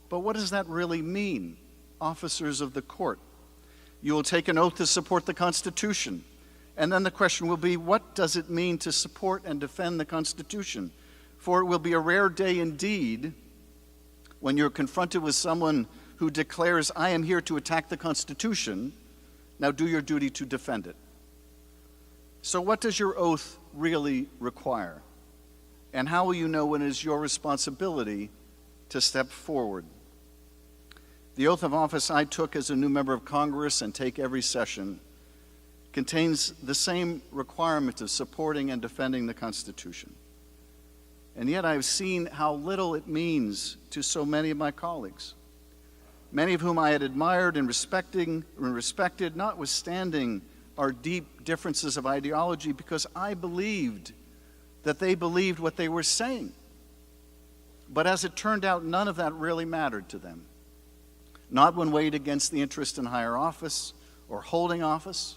But what does that really mean, officers of the court? You will take an oath to support the Constitution. And then the question will be, what does it mean to support and defend the Constitution? For it will be a rare day indeed when you're confronted with someone who declares, I am here to attack the Constitution. Now do your duty to defend it. So what does your oath really require? And how will you know when it is your responsibility to step forward? The oath of office I took as a new member of Congress and take every session contains the same requirement of supporting and defending the Constitution. And yet I've seen how little it means to so many of my colleagues, many of whom I had admired and respected, notwithstanding our deep differences of ideology because I believed that they believed what they were saying. But as it turned out, none of that really mattered to them. Not when weighed against the interest in higher office or holding office.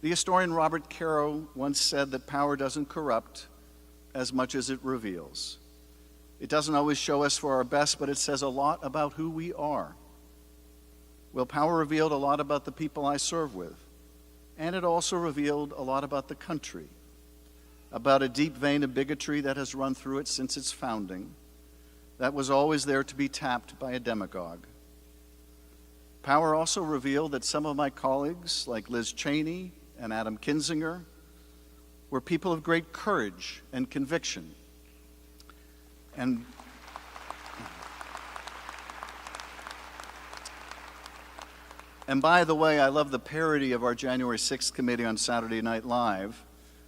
The historian Robert Caro once said that power doesn't corrupt as much as it reveals. It doesn't always show us for our best, but it says a lot about who we are. Well, power revealed a lot about the people I serve with, and it also revealed a lot about the country, about a deep vein of bigotry that has run through it since its founding, that was always there to be tapped by a demagogue. Power also revealed that some of my colleagues, like Liz Cheney and Adam Kinzinger, were people of great courage and conviction. And by the way, I love the parody of our January 6th committee on Saturday Night Live,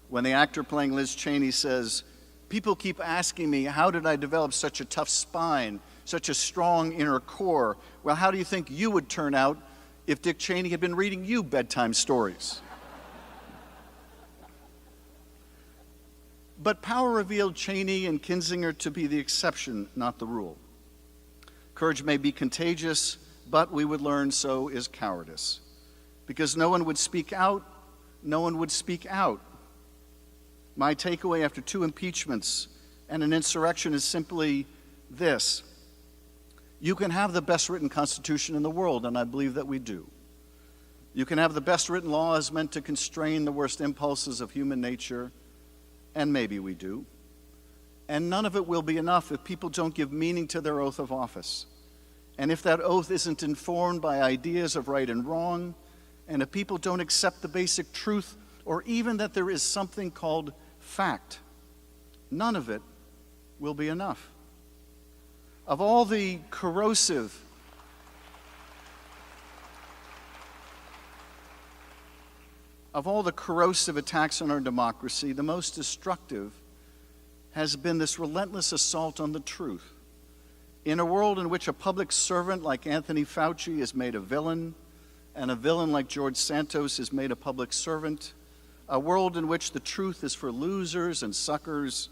when the actor playing Liz Cheney says, "People keep asking me, how did I develop such a tough spine, such a strong inner core? Well, how do you think you would turn out if Dick Cheney had been reading you bedtime stories?" But power revealed Cheney and Kinzinger to be the exception, not the rule. Courage may be contagious, but we would learn so is cowardice. Because no one would speak out, no one would speak out. My takeaway after 2 impeachments and an insurrection is simply this: you can have the best written Constitution in the world, and I believe that we do. You can have the best written laws meant to constrain the worst impulses of human nature, and maybe we do. And none of it will be enough if people don't give meaning to their oath of office. And if that oath isn't informed by ideas of right and wrong, and if people don't accept the basic truth, or even that there is something called fact, none of it will be enough. Of all the corrosive attacks on our democracy, the most destructive has been this relentless assault on the truth. In a world in which a public servant like Anthony Fauci is made a villain, and a villain like George Santos is made a public servant, a world in which the truth is for losers and suckers,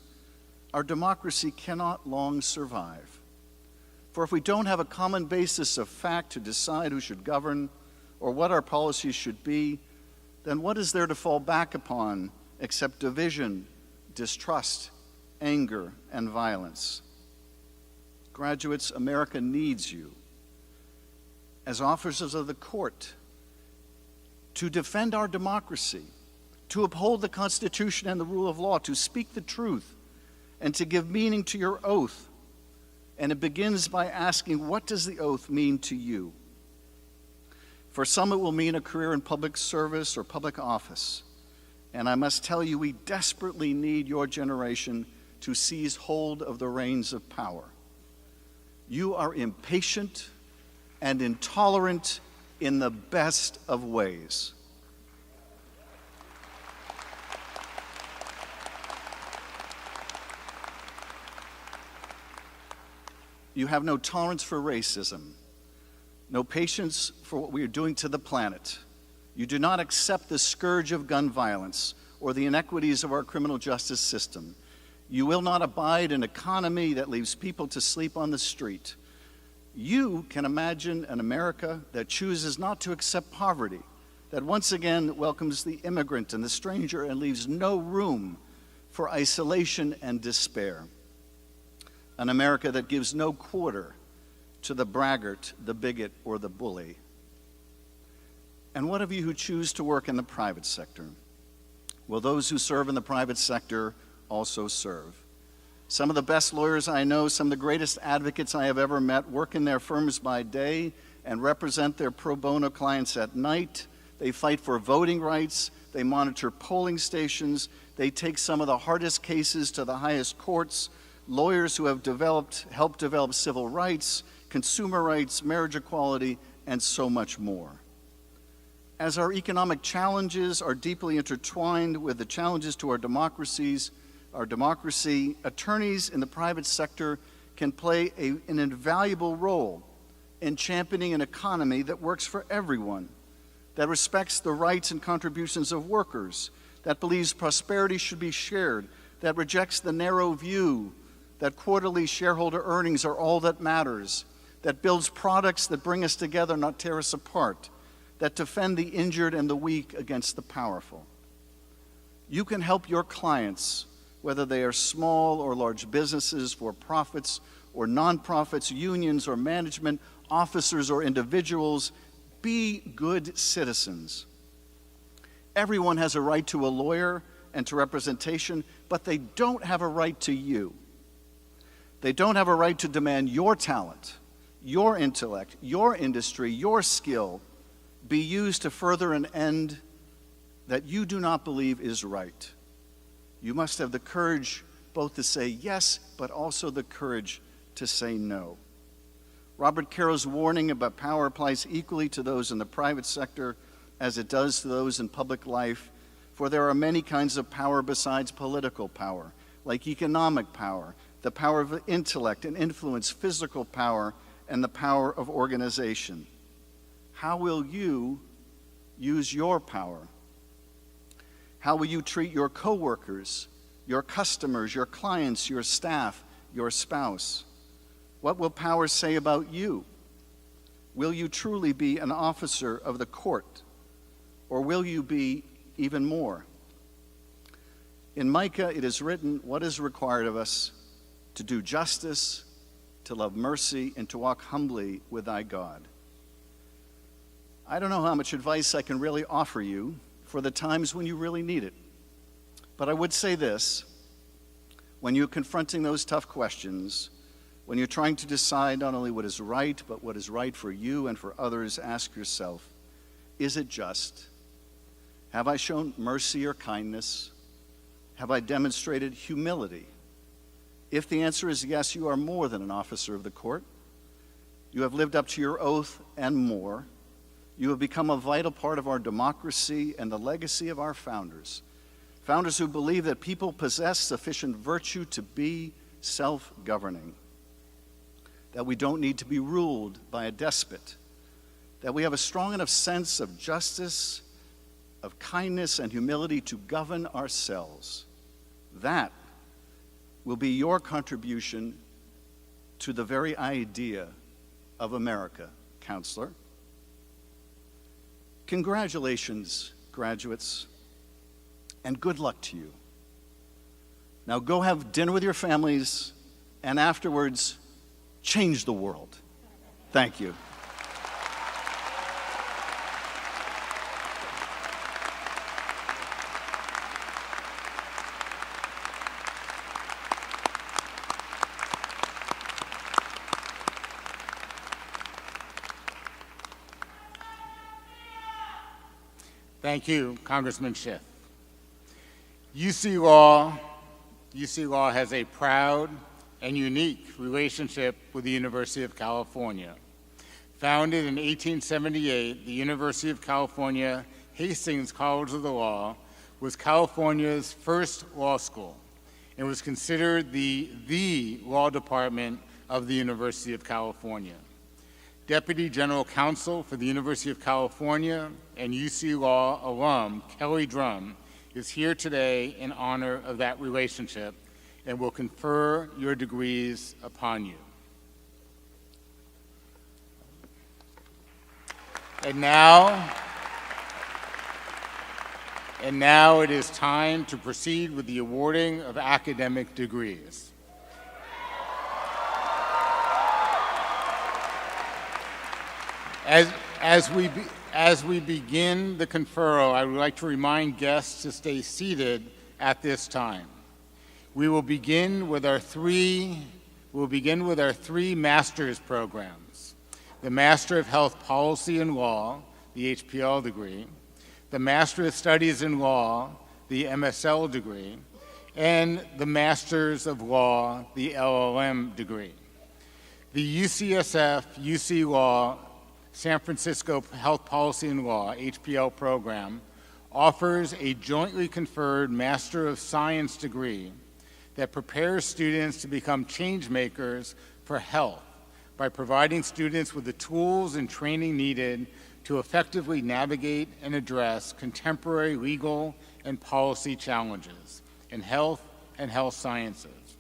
our democracy cannot long survive. For if we don't have a common basis of fact to decide who should govern or what our policies should be, then what is there to fall back upon except division, distrust, anger, and violence? Graduates, America needs you as officers of the court to defend our democracy, to uphold the Constitution and the rule of law, to speak the truth, and to give meaning to your oath. And it begins by asking, what does the oath mean to you? For some, it will mean a career in public service or public office. And I must tell you, we desperately need your generation to seize hold of the reins of power. You are impatient and intolerant in the best of ways. You have no tolerance for racism, no patience for what we are doing to the planet. You do not accept the scourge of gun violence or the inequities of our criminal justice system. You will not abide an economy that leaves people to sleep on the street. You can imagine an America that chooses not to accept poverty, that once again welcomes the immigrant and the stranger and leaves no room for isolation and despair. An America that gives no quarter to the braggart, the bigot, or the bully. And what of you who choose to work in the private sector? Well, those who serve in the private sector also serve. Some of the best lawyers I know, some of the greatest advocates I have ever met, work in their firms by day and represent their pro bono clients at night. They fight for voting rights. They monitor polling stations. They take some of the hardest cases to the highest courts. Lawyers who have helped develop civil rights, consumer rights, marriage equality, and so much more. As our economic challenges are deeply intertwined with the challenges to our democracy, attorneys in the private sector can play an invaluable role in championing an economy that works for everyone, that respects the rights and contributions of workers, that believes prosperity should be shared, that rejects the narrow view that quarterly shareholder earnings are all that matters, that builds products that bring us together, not tear us apart, that defend the injured and the weak against the powerful. You can help your clients, whether they are small or large businesses, for-profits or nonprofits, unions or management, officers or individuals, be good citizens. Everyone has a right to a lawyer and to representation, but they don't have a right to you. They don't have a right to demand your talent, your intellect, your industry, your skill be used to further an end that you do not believe is right. You must have the courage both to say yes, but also the courage to say no. Robert Caro's warning about power applies equally to those in the private sector as it does to those in public life, for there are many kinds of power besides political power, like economic power, the power of intellect and influence, physical power, and the power of organization. How will you use your power? How will you treat your coworkers, your customers, your clients, your staff, your spouse? What will power say about you? Will you truly be an officer of the court, or will you be even more? In Micah, it is written what is required of us: to do justice, to love mercy, and to walk humbly with thy God. I don't know how much advice I can really offer you for the times when you really need it. But I would say this: when you're confronting those tough questions, when you're trying to decide not only what is right, but what is right for you and for others, ask yourself, is it just? Have I shown mercy or kindness? Have I demonstrated humility? If the answer is yes, you are more than an officer of the court. You have lived up to your oath and more. You have become a vital part of our democracy and the legacy of our founders. Founders who believe that people possess sufficient virtue to be self-governing, that we don't need to be ruled by a despot, that we have a strong enough sense of justice, of kindness and humility to govern ourselves. That will be your contribution to the very idea of America, counselor. Congratulations, graduates, and good luck to you. Now go have dinner with your families, and afterwards, change the world. Thank you. Thank you, Congressman Schiff. UC Law has a proud and unique relationship with the University of California. Founded in 1878, the University of California Hastings College of the Law was California's first law school and was considered the law department of the University of California. Deputy General Counsel for the University of California and UC Law alum Kelly Drum is here today in honor of that relationship and will confer your degrees upon you. And now it is time to proceed with the awarding of academic degrees. As we begin the conferral, I would like to remind guests to stay seated at this time. We will begin with our three master's programs: the Master of Health Policy and Law, the HPL degree, the Master of Studies in Law, the MSL degree, and the Masters of Law, the LLM degree. The UCSF UC Law San Francisco Health Policy and Law, HPL program, offers a jointly conferred Master of Science degree that prepares students to become change makers for health by providing students with the tools and training needed to effectively navigate and address contemporary legal and policy challenges in health and health sciences.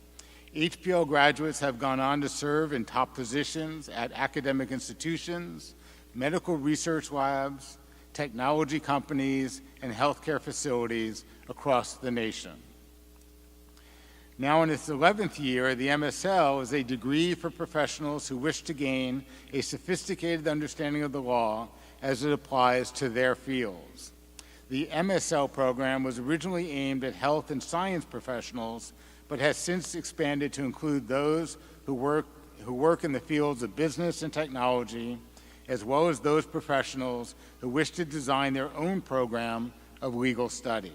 HPL graduates have gone on to serve in top positions at academic institutions, medical research labs, technology companies, and healthcare facilities across the nation. Now in its 11th year, the MSL is a degree for professionals who wish to gain a sophisticated understanding of the law as it applies to their fields. The MSL program was originally aimed at health and science professionals, but has since expanded to include those who work in the fields of business and technology, as well as those professionals who wish to design their own program of legal study.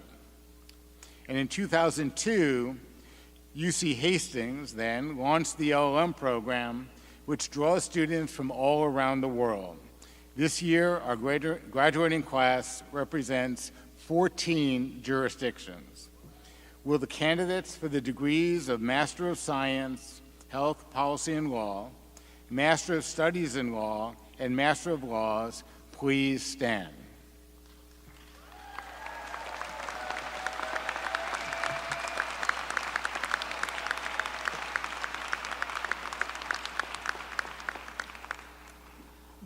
And in 2002, UC Hastings then launched the LLM program, which draws students from all around the world. This year, our graduating class represents 14 jurisdictions. Will the candidates for the degrees of Master of Science, Health, Policy, and Law, Master of Studies in Law, and Master of Laws please stand?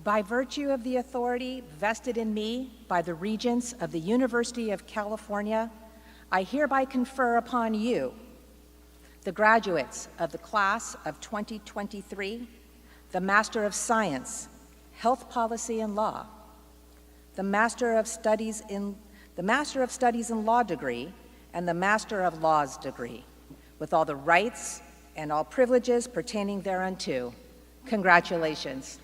By virtue of the authority vested in me by the Regents of the University of California, I hereby confer upon you, the graduates of the class of 2023, the Master of Science, Health Policy and Law, the Master of Studies in Law degree, and the Master of Laws degree, with all the rights and all privileges pertaining thereunto. Congratulations.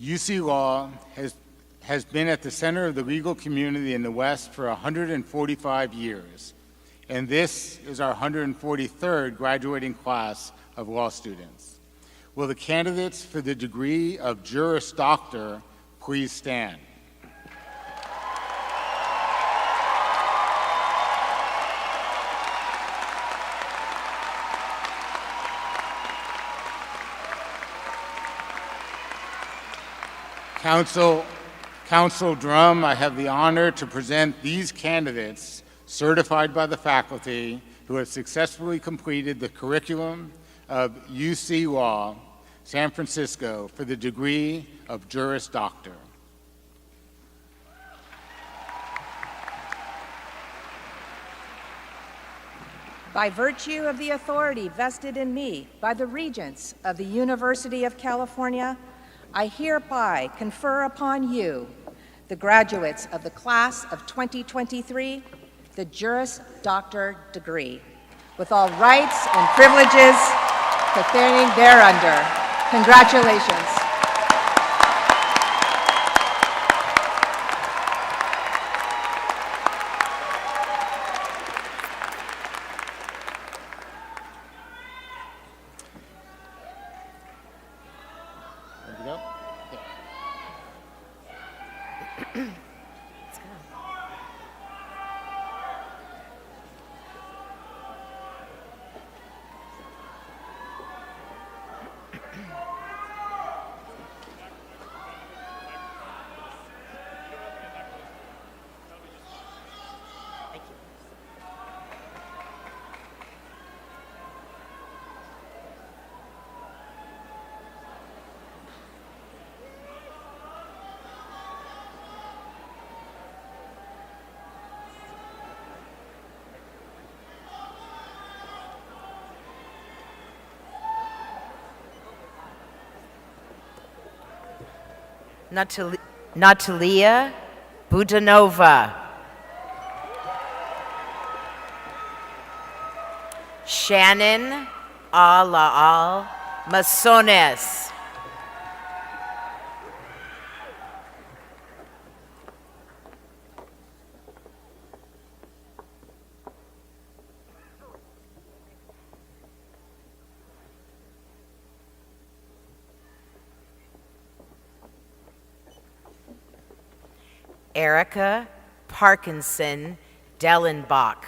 UC Law has been at the center of the legal community in the West for 145 years, and this is our 143rd graduating class of law students. Will the candidates for the degree of Juris Doctor please stand? Council Drum, I have the honor to present these candidates certified by the faculty who have successfully completed the curriculum of UC Law San Francisco for the degree of Juris Doctor. By virtue of the authority vested in me by the Regents of the University of California, I hereby confer upon you, the graduates of the class of 2023, the Juris Doctor degree, with all rights and privileges pertaining thereunder. Congratulations. Natalia Budanova. Shannon Alaal Masones. Erica Parkinson Dellenbach.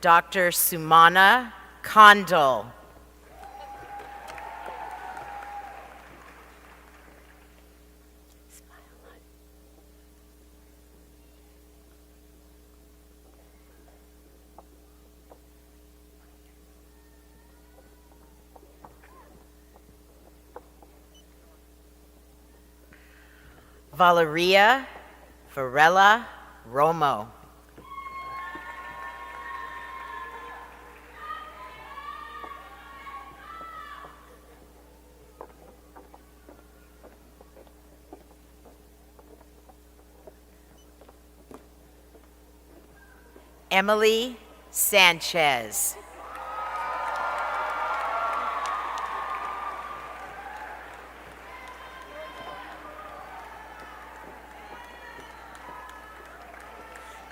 Dr. Sumana Kondal. Valeria Varela Romo. Emily Sanchez.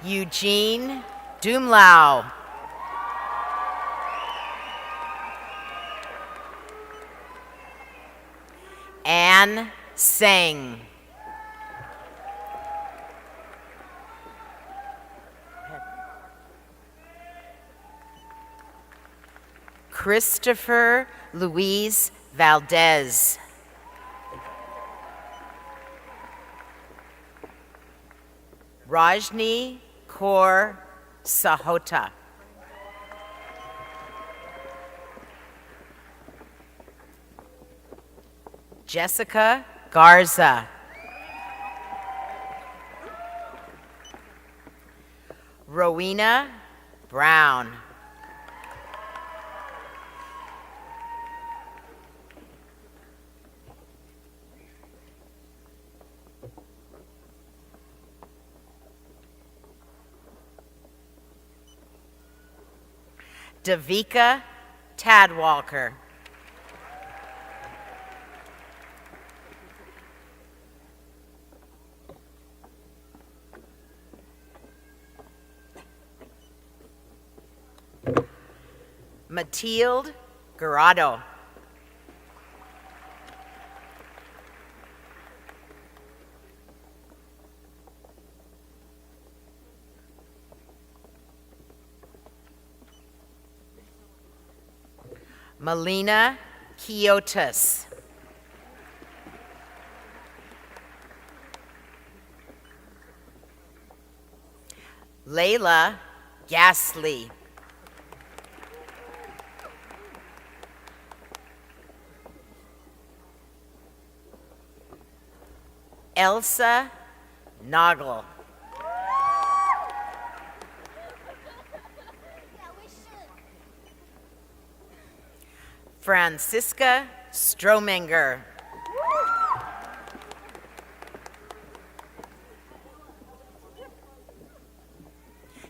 Eugene Dumlau. Anne Singh. Christopher Luis Valdez. Rajni Kaur Sahota. Jessica Garza. Rowena Brown. Davika Tadwalker. Matilde Garado. Melina Kiotis. Layla Gasly. Elsa Noggle. Francisca Strominger.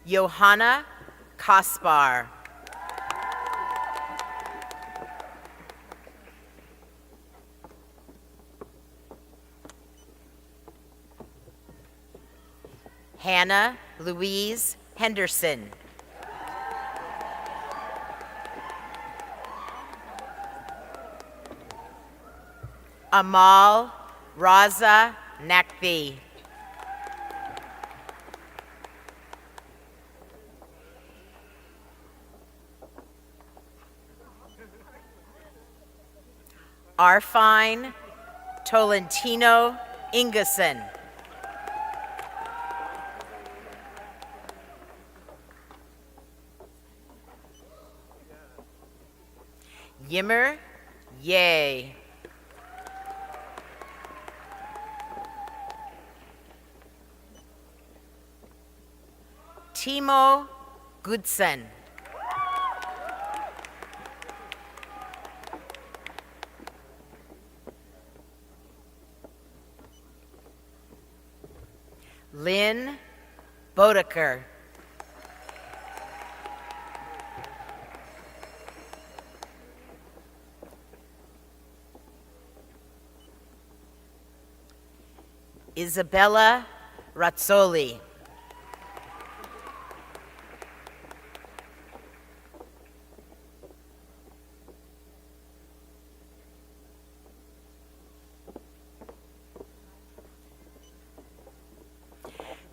Johanna Kaspar. Hannah Louise Henderson. Amal Raza Nakvi. Arfine Tolentino Ingeson. Yimmer Yay. Timo Goodson. Lynn Bodeker. Isabella Razzoli.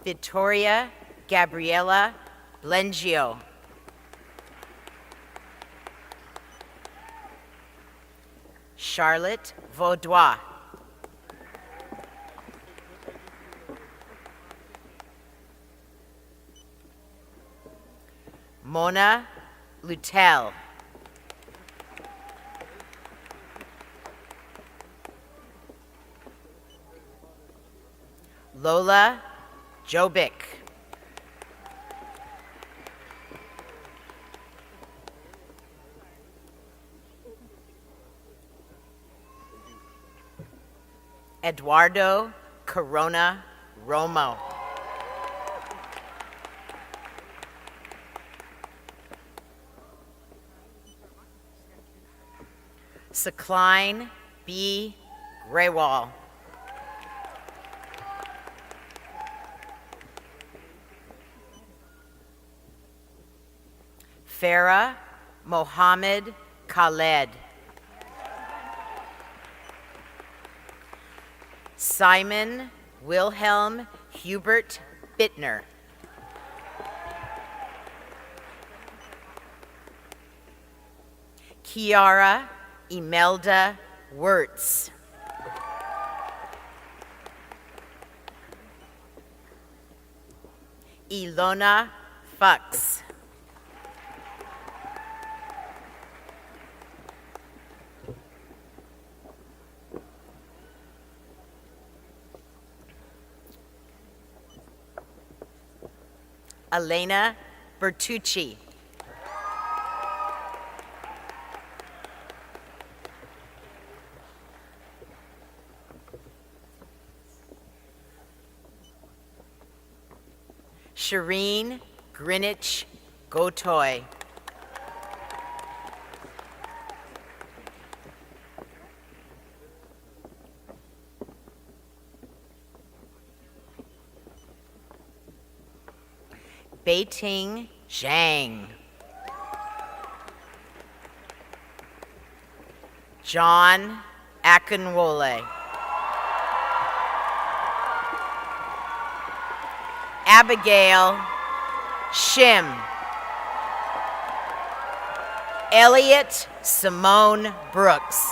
Vittoria Gabriela Blengio. Charlotte Vaudois. Mona Lutel. Lola Jobic. Eduardo Corona Romo. Sakline B. Graywall. Farah Mohammed Khaled. Simon Wilhelm Hubert Bittner. Kiara Imelda Wirtz. Ilona Fuchs. Elena Bertucci. Shireen Greenwich Gotoy. Beiting Zhang. John Akinwole. Abigail Shim. Elliot Simone Brooks.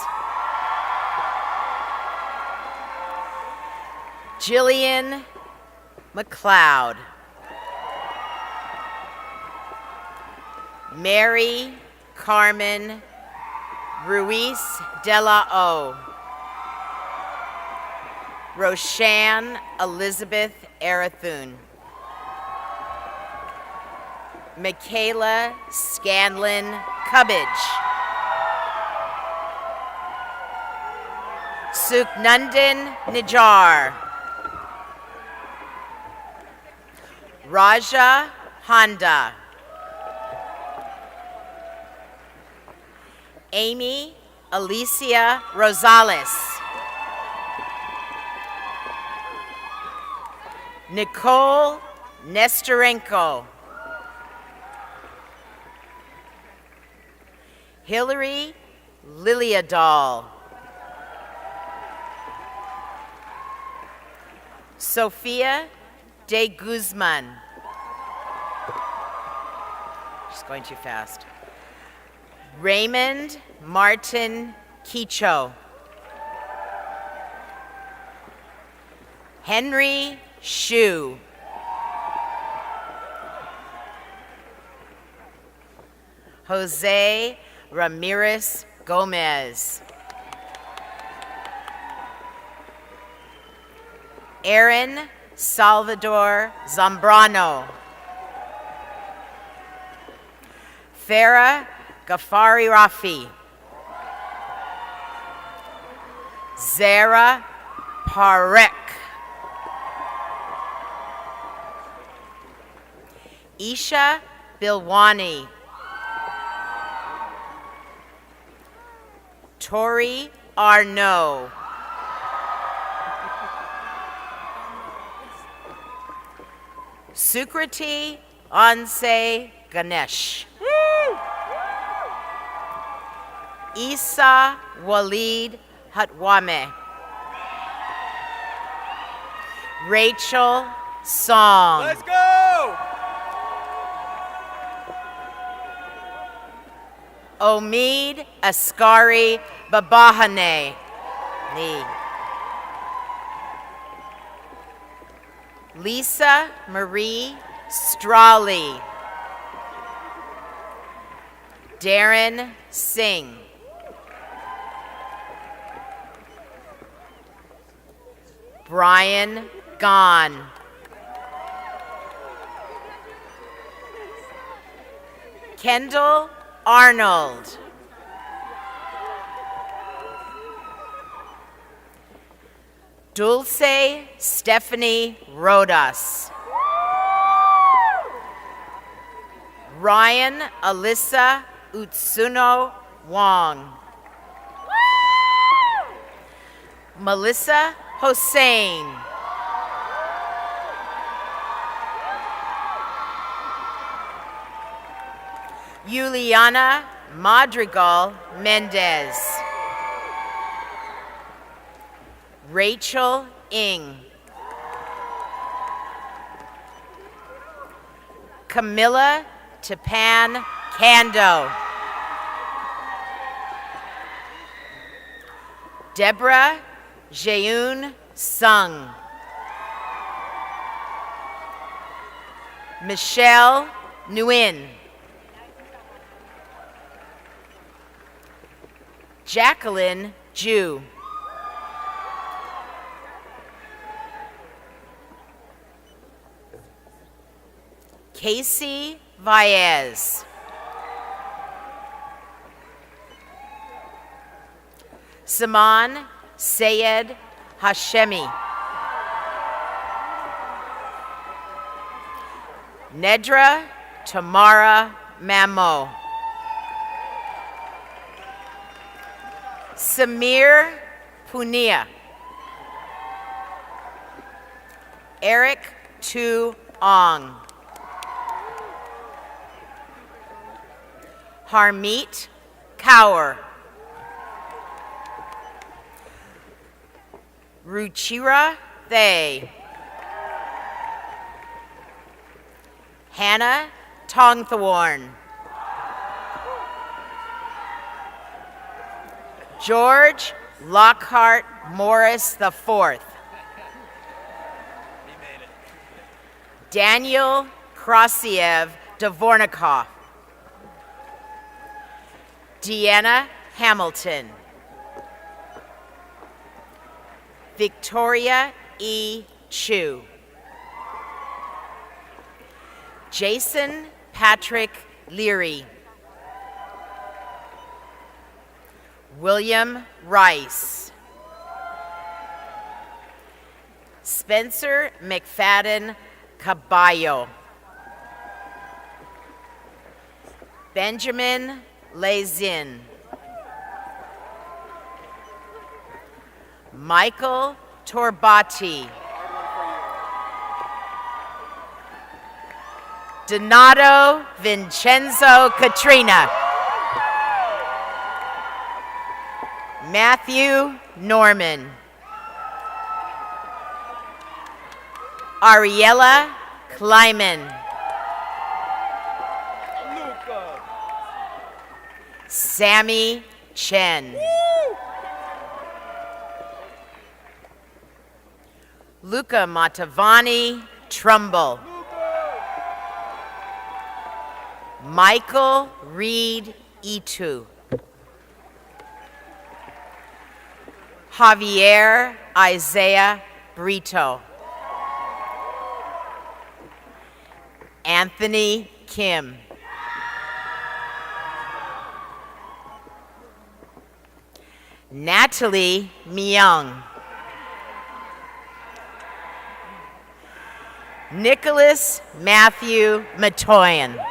Jillian McLeod. Mary Carmen Ruiz de la O. Roshan Elizabeth Arathun. Michaela Scanlon Cubbage. Suknandan Nijar. Raja Honda. Amy Alicia Rosales. Nicole Nestorenko. Hillary Liliadol. Sophia de Guzman. She's going too fast. Raymond Martin Quicho. Henry Shu. Jose Ramirez Gomez. Aaron Salvador Zambrano. Farah Ghaffari Rafi. Zara Parek. Isha Bilwani. Tori Arnaud. Sukriti Anse Ganesh. Isa Walid Hatwame. Rachel song. Let's go! Omid Askari Babahane. Ni. Lisa Marie Strawley. Darren Singh. Brian Gahn. Kendall Arnold. Dulce Stephanie Rodas. Ryan Alyssa Utsuno Wong. Melissa Hossein. Juliana Madrigal Mendez. Rachel Ng. Camilla Tapan Kando. Deborah Jeun Sung. Michelle Nguyen. Jacqueline Ju. Casey Vaez. Saman Sayed Hashemi. Nedra Tamara Mamo. Samir Punia. Eric Tu Ong. Harmeet Kaur. Ruchira Thay. Hannah Tongthorn. George Lockhart Morris IV. Daniel Krasiev Dvornikov. Deanna Hamilton. Victoria E. Chu. Jason Patrick Leary. William Rice. Spencer McFadden Caballo. Benjamin Lazin. Michael Torbati. Donato Vincenzo Katrina. Matthew Norman. Ariella Kleiman. Sammy Chen. Luca Matavani Trumbull. Michael Reed Itu. Javier Isaiah Brito. Anthony Kim. Natalie Myung. Nicholas Matthew Matoyan.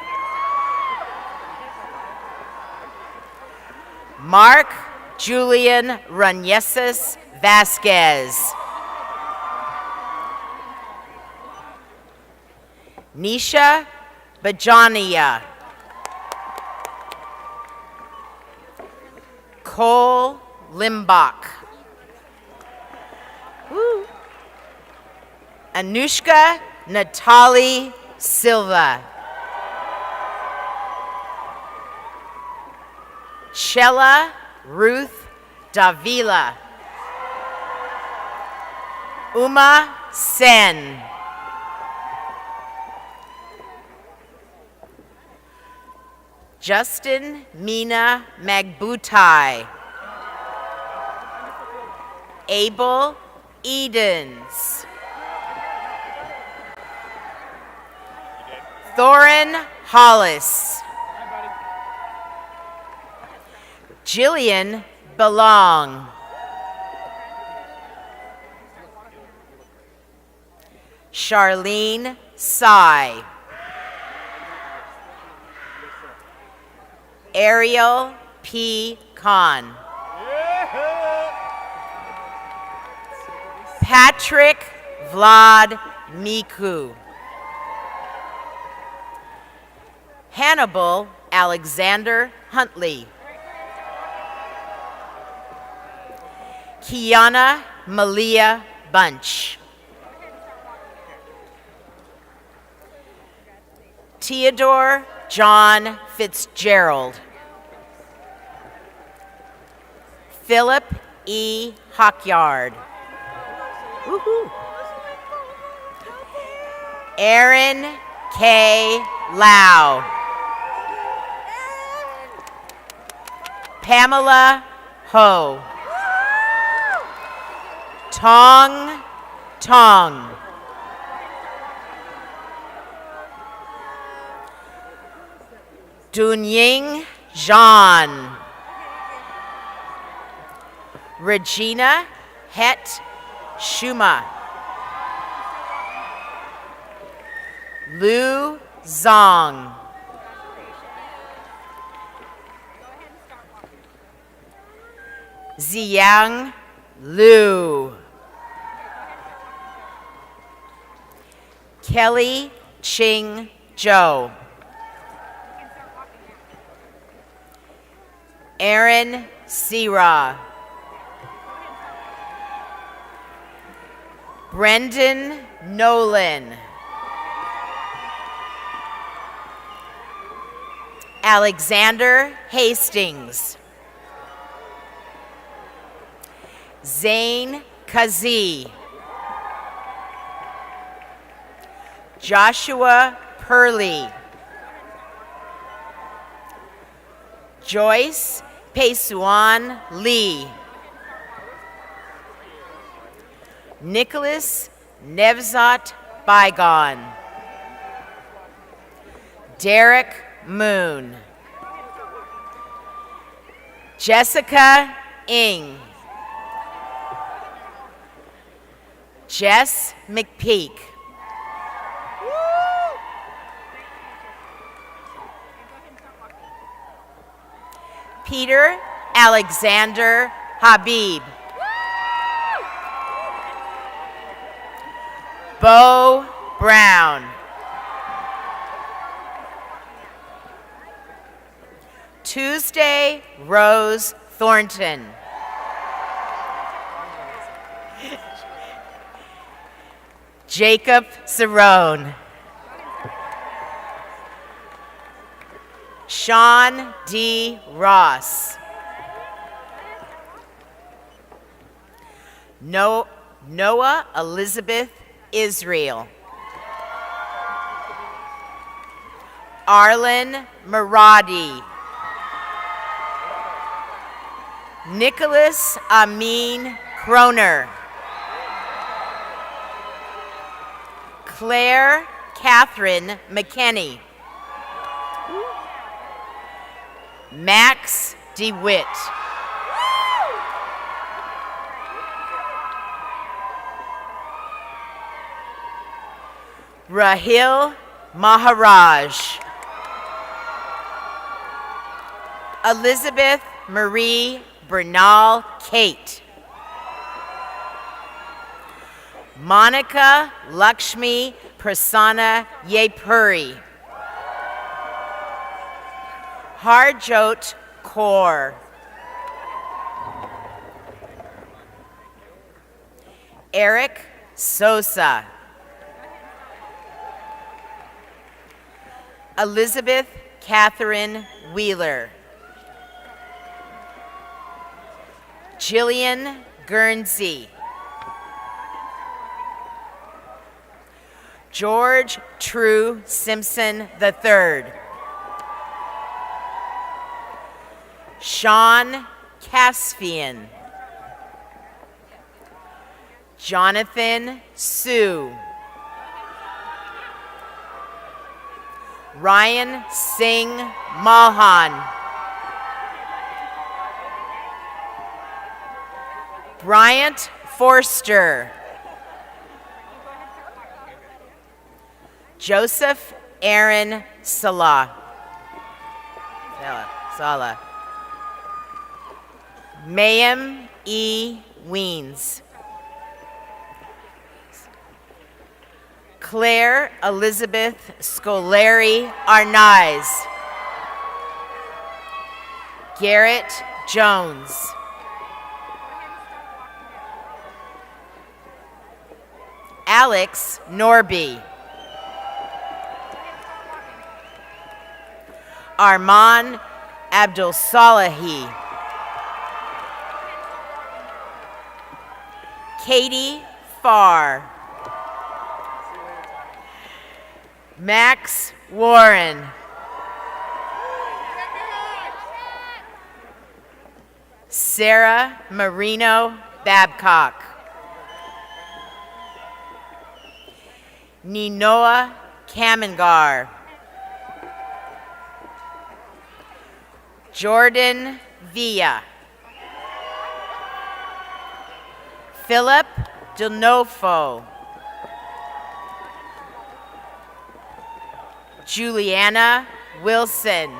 Mark Julian Runyeses Vasquez. Nisha Bajania. Cole Limbach. Woo. Anushka Natalie Silva. Chella Ruth Davila. Uma Sen. Justin Mina Magbutai. Abel Edens. Thorin Hollis. Jillian Belong. Charlene Sai. Ariel P. Kahn. Patrick Vlad Miku. Hannibal Alexander Huntley. Kiana Malia Bunch. Theodore John Fitzgerald. Philip E. Hockyard. Woohoo. Aaron K. Lau. Pamela Ho. Tong Tong. Dunying Zhan. Regina Het Shuma. Lu Zong. Ziyang Liu. Kelly Ching Zhou. Aaron Sira. Brendan Nolan. Alexander Hastings. Zane Kazi. Joshua Purley. Joyce Pesuan Lee. Nicholas Nevzat Bygone. Derek Moon. Jessica Ng. Jess McPeak. Peter Alexander Habib. Bo Brown. Tuesday Rose Thornton. Jacob Cerrone. Sean D. Ross. Noah Elizabeth Israel. Arlen Maradi. Nicholas Amin Kroner. Claire Catherine McKinney. Max DeWitt. Rahil Maharaj. Elizabeth Marie Bernal Kate. Monica Lakshmi Prasanna Yepuri. Harjot Kaur. Eric Sosa. Elizabeth Catherine Wheeler. Jillian Guernsey. George True Simpson III. Sean Caspian. Jonathan Sue. Ryan Singh Malhan. Bryant Forster. Joseph Aaron Sala. Mayim E. Weens. Claire Elizabeth Scolari Arnaiz. Garrett Jones. Alex Norby. Arman Abdul Salahi. Katie Farr. Max Warren. Sarah Marino Babcock. Ninoa Kamangar. Jordan Villa. Philip Denofo. Juliana Wilson.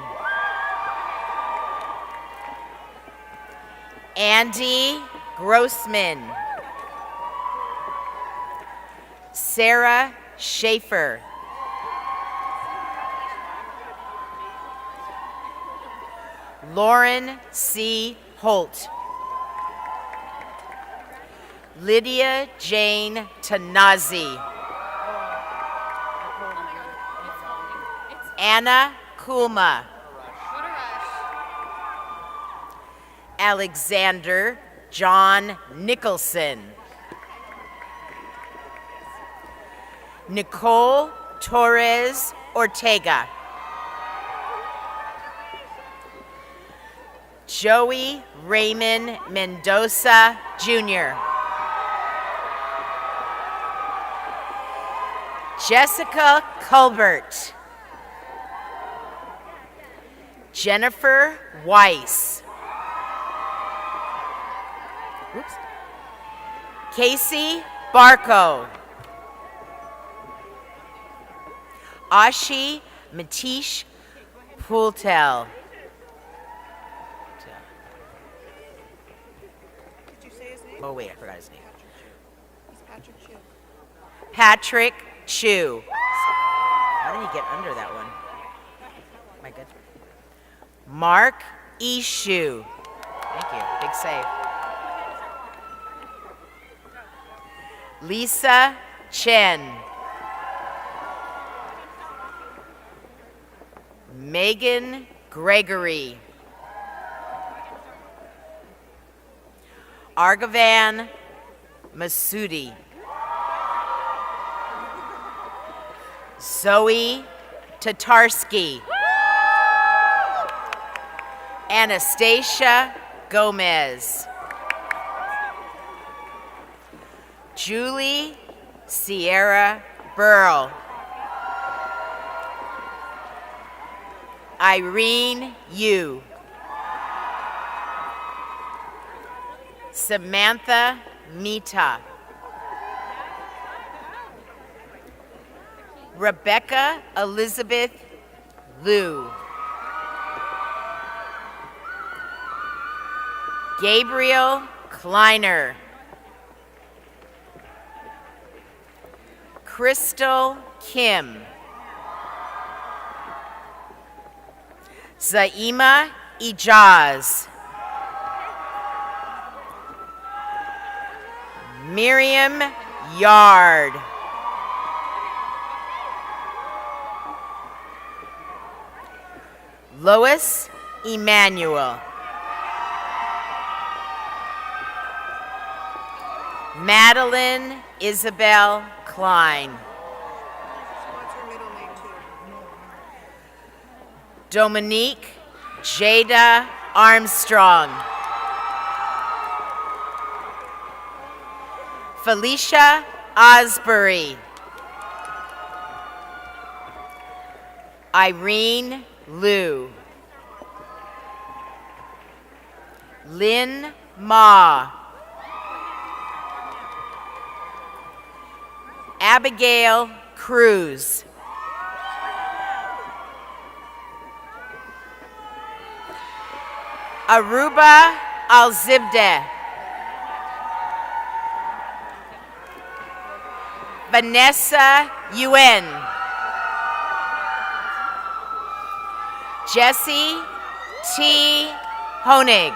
Andy Grossman. Sarah Schaefer. Lauren C. Holt. Lydia Jane Tanazi. Anna Kulma. Alexander John Nicholson. Nicole Torres Ortega. Joey Raymond Mendoza, Jr. Jessica Colbert. Jennifer Weiss. Oops. Casey Barco. Ashi Matish Pultel. Oh wait, I forgot his name. Patrick Chu. How did he get under that one? Am I good? Mark Ishu. Thank you. Big save. Lisa Chen. Megan Gregory. Argavan Masudi. Zoe Tatarsky. Anastasia Gomez. Julie Sierra Burl. Irene Yu. Samantha Mita. Rebecca Elizabeth Liu. Gabriel Kleiner. Crystal Kim. Zaima Ijaz. Miriam Yard. Lois Emmanuel. Madeline Isabel Klein. Dominique Jada Armstrong. Felicia Osbury. Irene Liu. Lynn Ma. Abigail Cruz. Aruba Alzibde. Vanessa Yuen. Jesse T. Honig.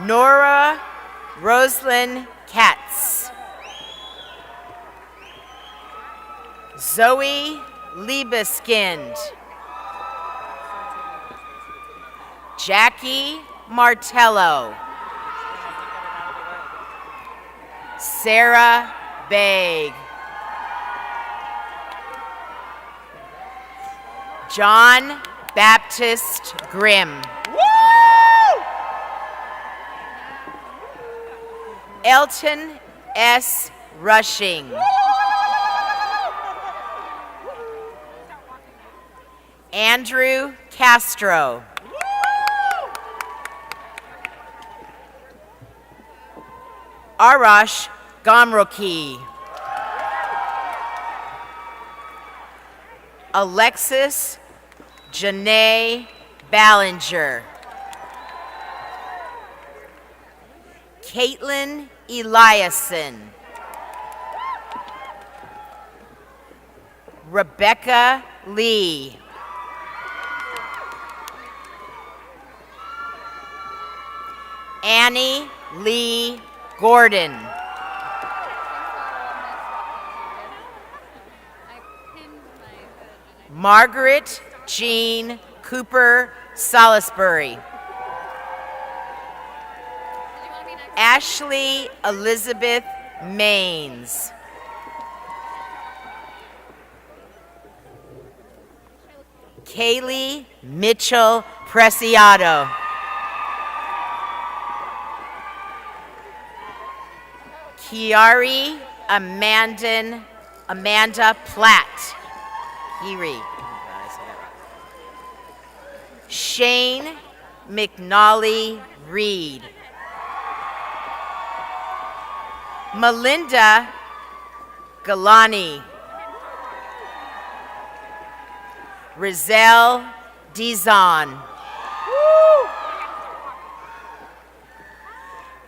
Nora Roslyn Katz. Zoe Liebeskind. Jackie Martello. Sarah Baig. John Baptist Grimm. Elton S. Rushing. Andrew Castro. Arash Gomroki. Alexis Janae Ballinger. Caitlin Eliason. Rebecca Lee. Annie Lee Gordon. Margaret Jean Cooper Salisbury. Ashley Elizabeth Maines. Kaylee Mitchell Preciado. Kiari Amanda Platt. Kiri. Shane McNally Reed. Melinda Galani. Rizal Dizon.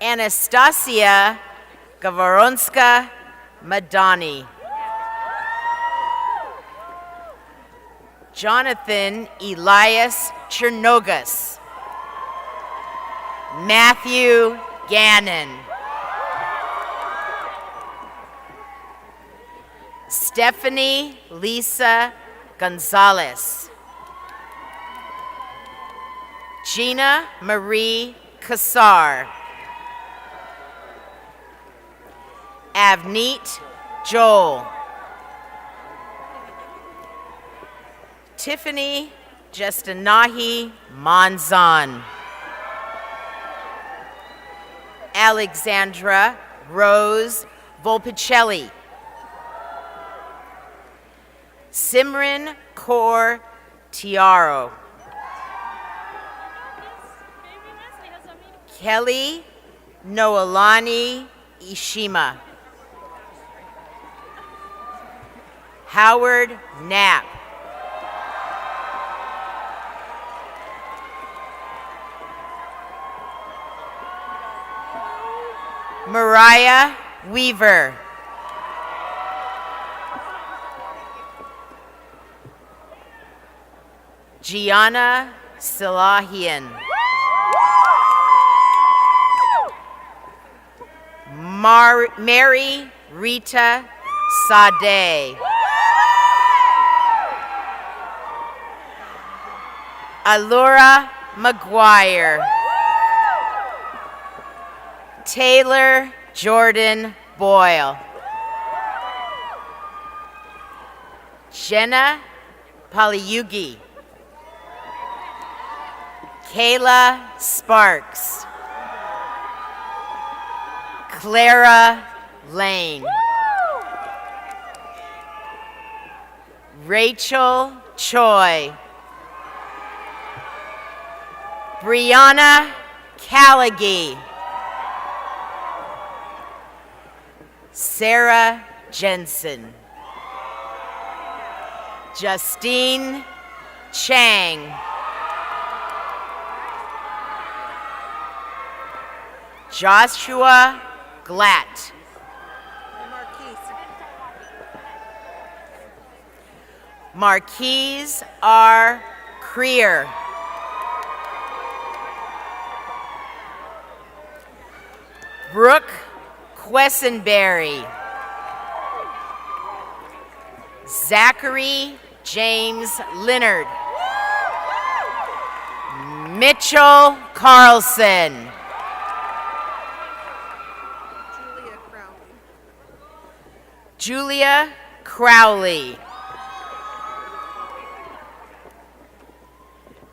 Anastasia Gavaronska Madani. Jonathan Elias Chernogas. Matthew Gannon. Stephanie Lisa Gonzalez. Gina Marie Kassar. Avneet Joel. Tiffany Justinahi Monzon. Alexandra Rose Volpicelli. Simran Kaur Tiaro. Kelly Noelani Ishima. Howard Knapp. Mariah Weaver. Gianna Salahian. Mary Rita Sade. Allura McGuire. Taylor Jordan Boyle. Jenna Paliyugi. Kayla Sparks. Clara Lane. Rachel Choi. Brianna Callaghy. Sarah Jensen. Justine Chang. Joshua Glatt. Marquise R. Creer. Brooke Quessenberry. Zachary James Leonard. Mitchell Carlson. Julia Crowley.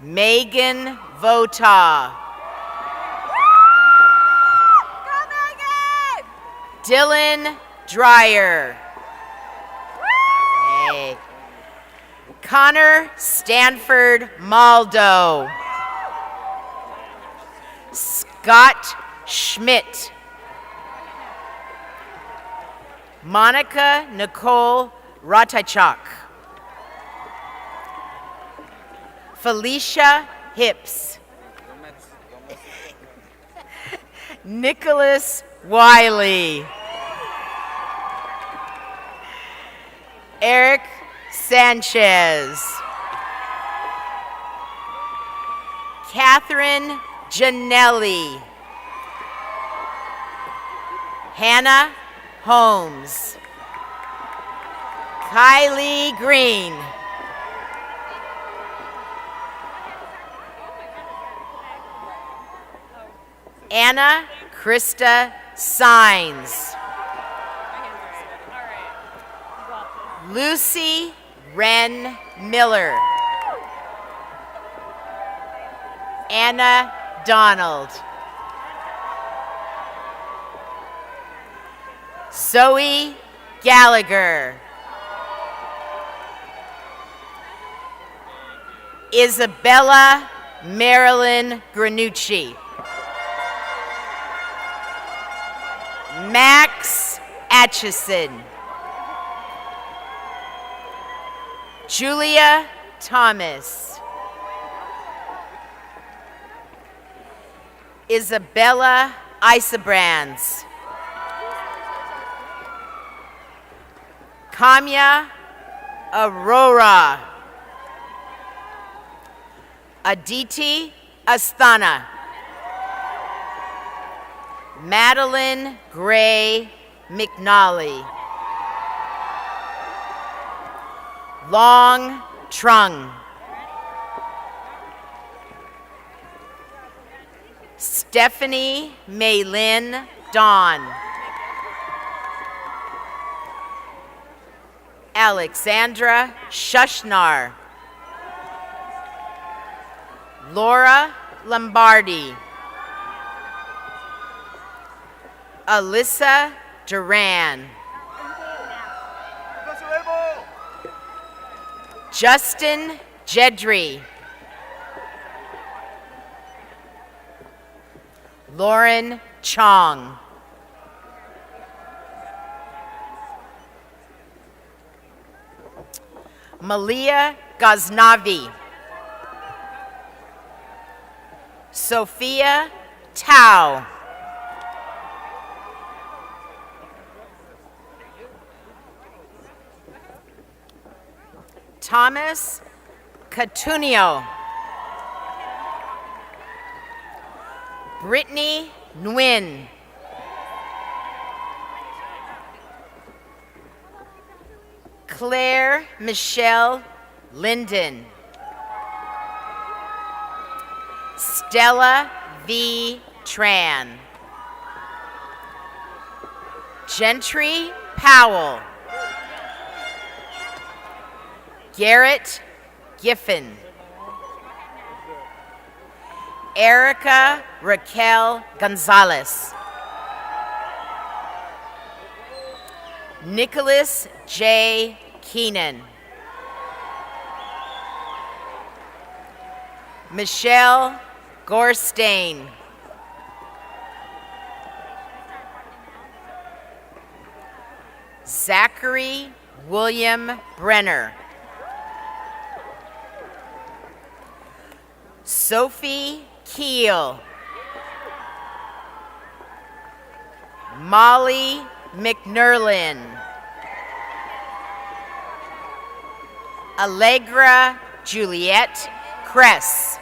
Megan Vota. Dylan Dreyer. Hey. Connor Stanford Maldo. Scott Schmidt. Monica Nicole Ratachak. Felicia Hips. Nicholas Wiley. Eric Sanchez. Catherine Janelli. Hannah Holmes. Kylie Green. Anna Krista Signs. Lucy Wren Miller. Anna Donald. Zoe Gallagher. Isabella Marilyn Granucci. Max Atchison. Julia Thomas. Isabella Isabrands. Kamya Aurora. Aditi Asthana. Madeline Gray McNally. Long Trung. Stephanie Maylin Dawn. Alexandra Shushnar. Laura Lombardi. Alyssa Duran. Justin Jedry. Lauren Chong. Malia Ghaznavi. Sophia Tao. Thomas Catunio. Brittany Nguyen. Claire Michelle Linden. Stella V. Tran. Gentry Powell. Garrett Giffen. Erica Raquel Gonzalez. Nicholas J. Keenan. Michelle Gorstein. Zachary William Brenner. Sophie Keel. Molly McNerlin. Allegra Juliette Kress.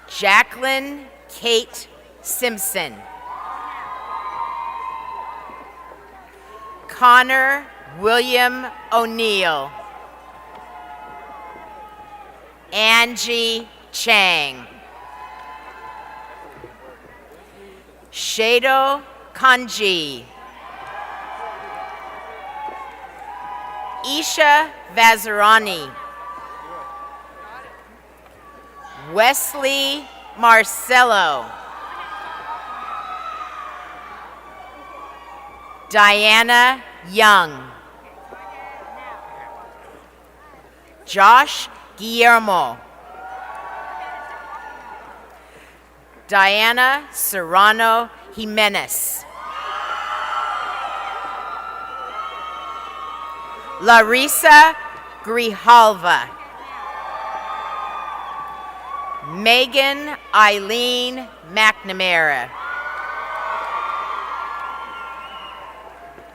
Jacqueline Kate Simpson. Connor William O'Neill. Angie Chang. Shado Kanji. Isha Vazirani. Wesley Marcello. Diana Young. Josh Guillermo. Diana Serrano Jimenez. Larissa Grijalva. Megan Eileen McNamara.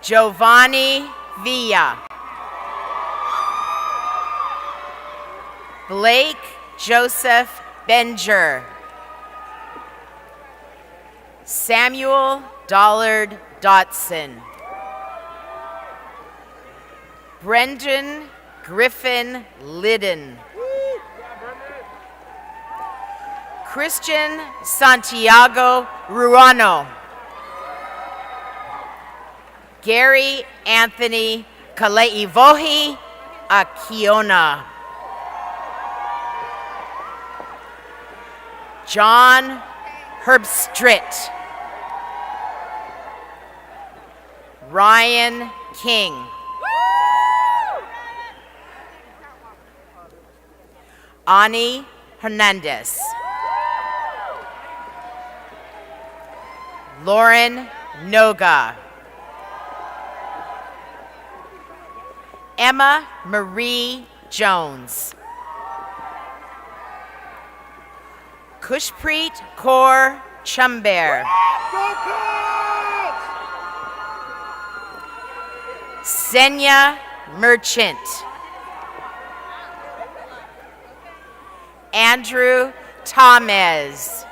Giovanni Villa. Blake Joseph Benger. Samuel Dollard Dotson. Brendan Griffin Liddon. Christian Santiago Ruano. Gary Anthony Kaleivohi Akiona. John Herbstritt. Ryan King. Ani Hernandez. Lauren Noga. Emma Marie Jones. Kushpreet Kaur Chumber. Senya Merchant. Andrew Tamez.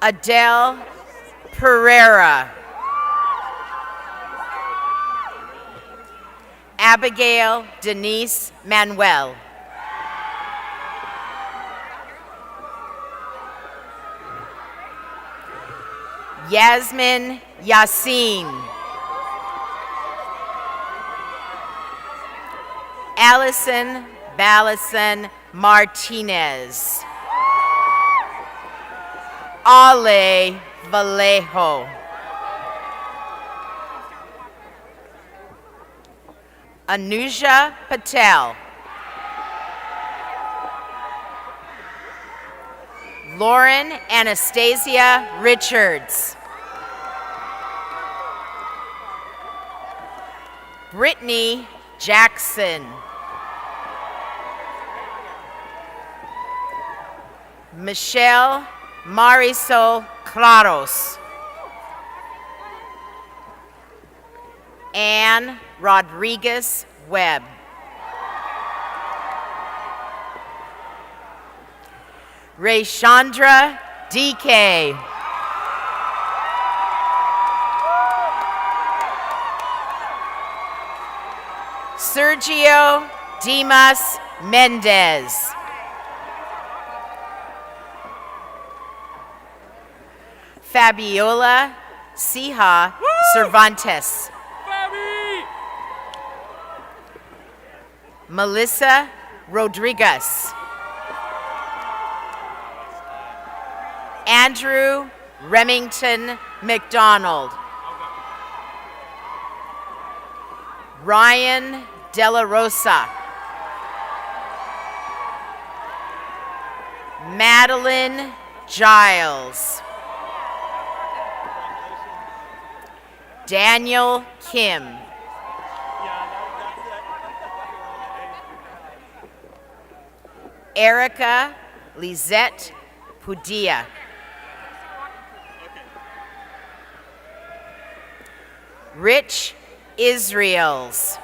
Adele Pereira. Abigail Denise Manuel. Yasmin Yassin. Allison Ballison Martinez. Ale Vallejo. Anuja Patel. Lauren Anastasia Richards. Brittany Jackson. Michelle Marisol Claros. Anne Rodriguez Webb. Rayshandra DK. Sergio Dimas Mendez. Fabiola Sija Cervantes. Melissa Rodriguez. Andrew Remington McDonald. Ryan Della Rosa. Madeline Giles. Daniel Kim. Erica Lizette Pudia. Rich Israels.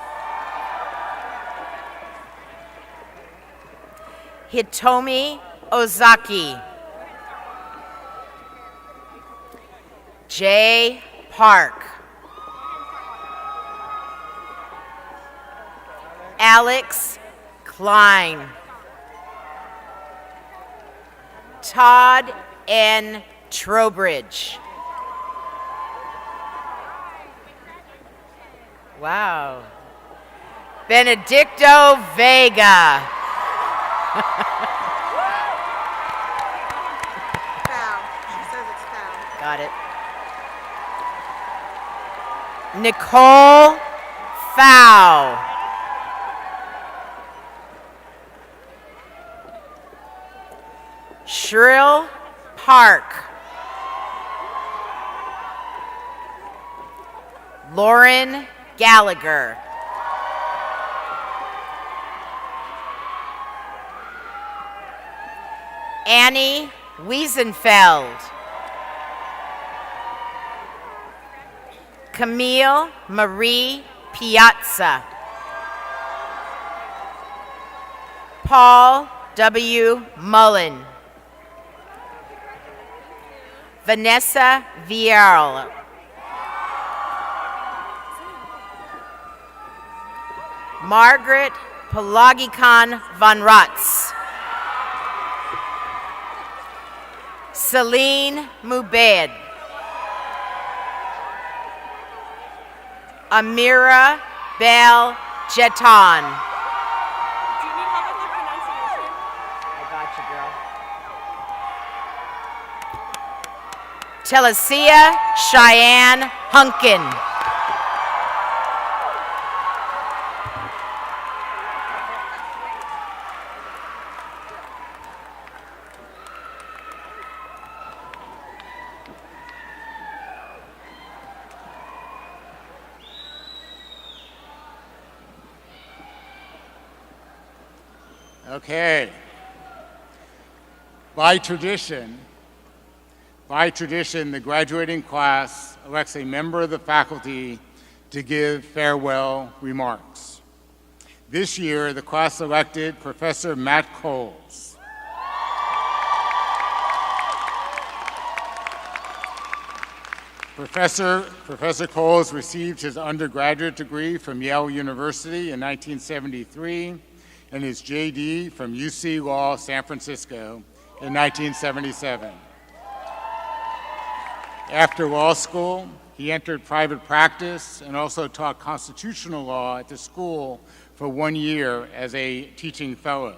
Hitomi Ozaki. Jay Park. Alex Klein. Todd N. Trowbridge. Wow. Benedicto Vega. Foul. She says it's foul. Got it. Nicole Fow. Shrill Park. Lauren Gallagher. Annie Wiesenfeld. Camille Marie Piazza. Paul W. Mullen. Vanessa Vierl. Margaret Pelagikan von Rotz. Celine Mubed. Amira Bel Jeton. Do you need help with the pronunciation? I got you, girl. Telesia Cheyenne Hunkin. Okay. By tradition, the graduating class elects a member of the faculty to give farewell remarks. This year, the class elected Professor Matt Coles. Professor Coles received his undergraduate degree from Yale University in 1973 and his JD from UC Law San Francisco in 1977. After law school, he entered private practice and also taught constitutional law at the school for 1 year as a teaching fellow.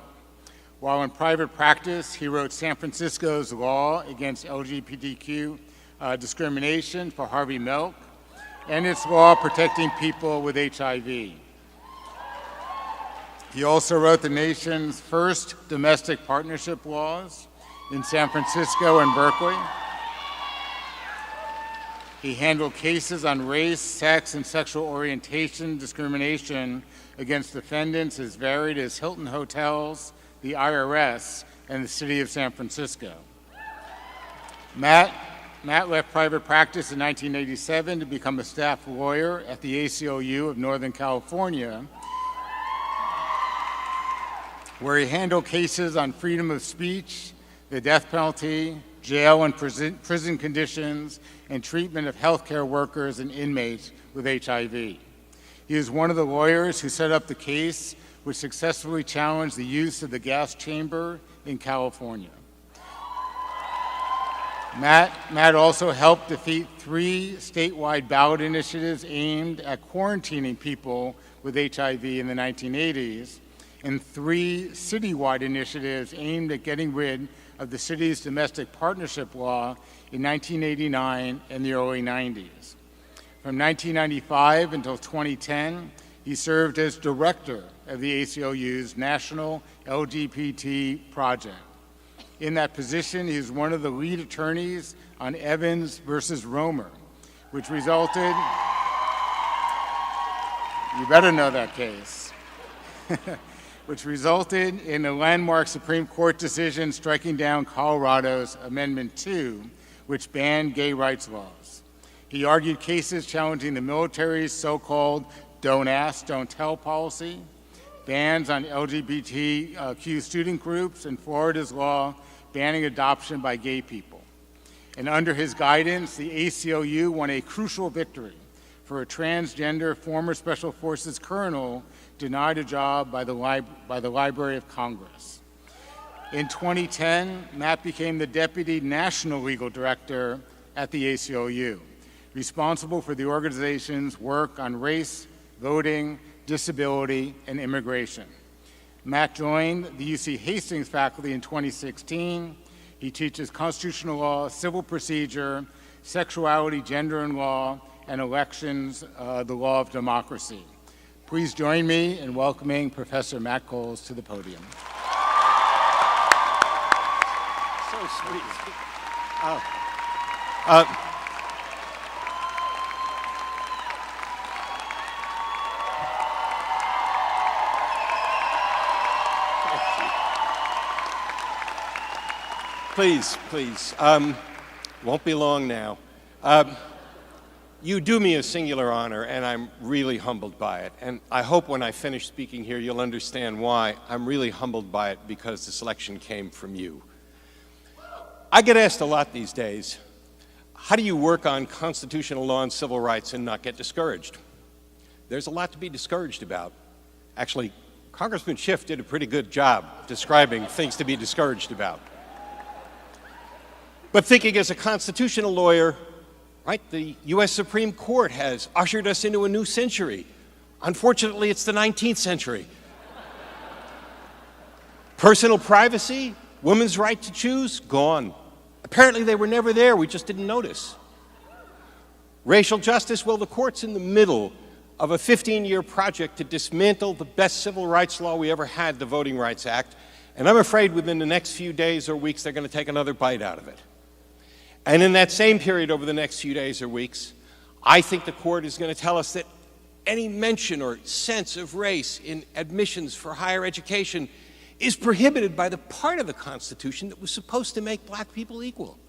While in private practice, he wrote San Francisco's Law Against LGBTQ Discrimination for Harvey Milk and its law protecting people with HIV. He also wrote the nation's first domestic partnership laws in San Francisco and Berkeley. He handled cases on race, sex, and sexual orientation discrimination against defendants as varied as Hilton Hotels, the IRS, and the City of San Francisco. Matt left private practice in 1987 to become a staff lawyer at the ACLU of Northern California, where he handled cases on freedom of speech, the death penalty, jail and prison conditions, and treatment of healthcare workers and inmates with HIV. He is one of the lawyers who set up the case which successfully challenged the use of the gas chamber in California. Matt also helped defeat 3 statewide ballot initiatives aimed at quarantining people with HIV in the 1980s, and 3 citywide initiatives aimed at getting rid of the city's domestic partnership law in 1989 and the early 90s. From 1995 until 2010, he served as director of the ACLU's National LGBT Project. In that position, he was one of the lead attorneys on Evans versus Romer, which resulted, you better know that case, which resulted in a landmark Supreme Court decision striking down Colorado's Amendment 2, which banned gay rights laws. He argued cases challenging the military's so-called don't ask, don't tell policy, bans on LGBTQ student groups, and Florida's law banning adoption by gay people. And under his guidance, the ACLU won a crucial victory for a transgender former Special Forces colonel denied a job by the Library of Congress. In 2010, Matt became the Deputy National Legal Director at the ACLU, responsible for the organization's work on race, voting, disability, and immigration. Matt joined the UC Hastings faculty in 2016. He teaches constitutional law, civil procedure, sexuality, gender and law, and elections, the law of democracy. Please join me in welcoming Professor Matt Coles to the podium. So sweet. Please, won't be long now. You do me a singular honor, and I'm really humbled by it. And I hope when I finish speaking here, you'll understand why I'm really humbled by it, because the selection came from you. I get asked a lot these days, how do you work on constitutional law and civil rights and not get discouraged? There's a lot to be discouraged about. Actually, Congressman Schiff did a pretty good job describing things to be discouraged about. But thinking as a constitutional lawyer, right, the U.S. Supreme Court has ushered us into a new century. Unfortunately, it's the 19th century. Personal privacy, women's right to choose, gone. Apparently they were never there, we just didn't notice. Racial justice, well, the court's in the middle of a 15-year project to dismantle the best civil rights law we ever had, the Voting Rights Act, and I'm afraid within the next few days or weeks they're going to take another bite out of it. And in that same period over the next few days or weeks, I think the court is going to tell us that any mention or sense of race in admissions for higher education is prohibited by the part of the Constitution that was supposed to make black people equal.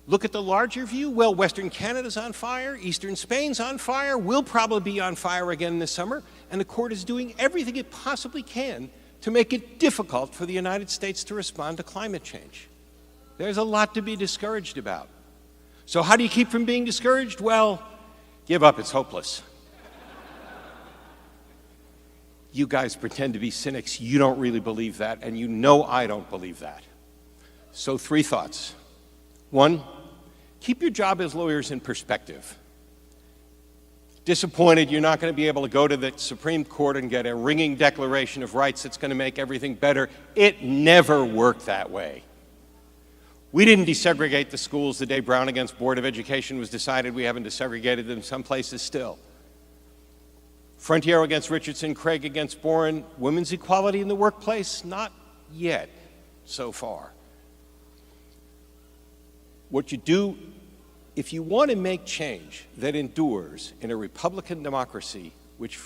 Look at the larger view. Well, Western Canada's on fire, Eastern Spain's on fire, we'll probably be on fire again this summer, and the court is doing everything it possibly can to make it difficult for the United States to respond to climate change. There's a lot to be discouraged about. So how do you keep from being discouraged? Well, give up, it's hopeless. You guys pretend to be cynics. You don't really believe that, and you know I don't believe that. So 3 thoughts. 1, keep your job as lawyers in perspective. Disappointed you're not going to be able to go to the Supreme Court and get a ringing declaration of rights that's going to make everything better. It never worked that way. We didn't desegregate the schools the day Brown against Board of Education was decided. We haven't desegregated them some places still. Frontier against Richardson, Craig against Boren. Women's equality in the workplace? Not yet, so far. What you do, if you want to make change that endures in a Republican democracy, which,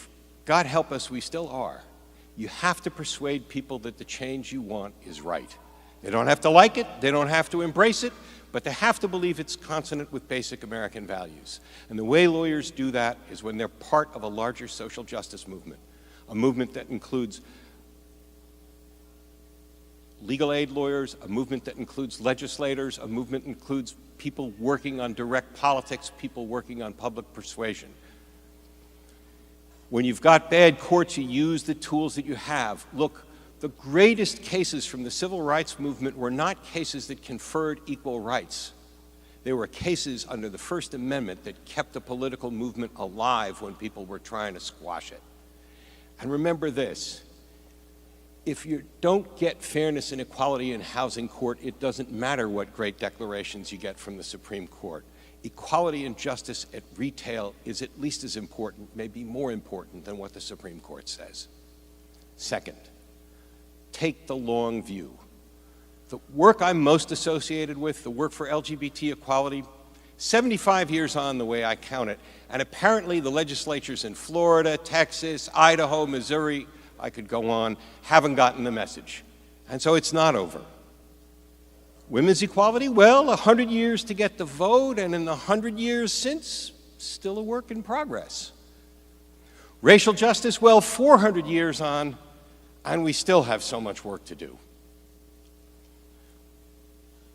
God help us, we still are, you have to persuade people that the change you want is right. They don't have to like it, they don't have to embrace it, but they have to believe it's consonant with basic American values. And the way lawyers do that is when they're part of a larger social justice movement, a movement that includes legal aid lawyers, a movement that includes legislators, a movement that includes people working on direct politics, people working on public persuasion. When you've got bad courts, you use the tools that you have. Look, the greatest cases from the civil rights movement were not cases that conferred equal rights. They were cases under the First Amendment that kept the political movement alive when people were trying to squash it. And remember this, if you don't get fairness and equality in housing court, it doesn't matter what great declarations you get from the Supreme Court. Equality and justice at retail is at least as important, maybe more important than what the Supreme Court says. Second, take the long view. The work I'm most associated with, the work for LGBT equality, 75 years on the way I count it, and apparently the legislatures in Florida, Texas, Idaho, Missouri, I could go on, haven't gotten the message. And so it's not over. Women's equality, well, 100 years to get the vote, and in the 100 years since, still a work in progress. Racial justice, well, 400 years on, and we still have so much work to do.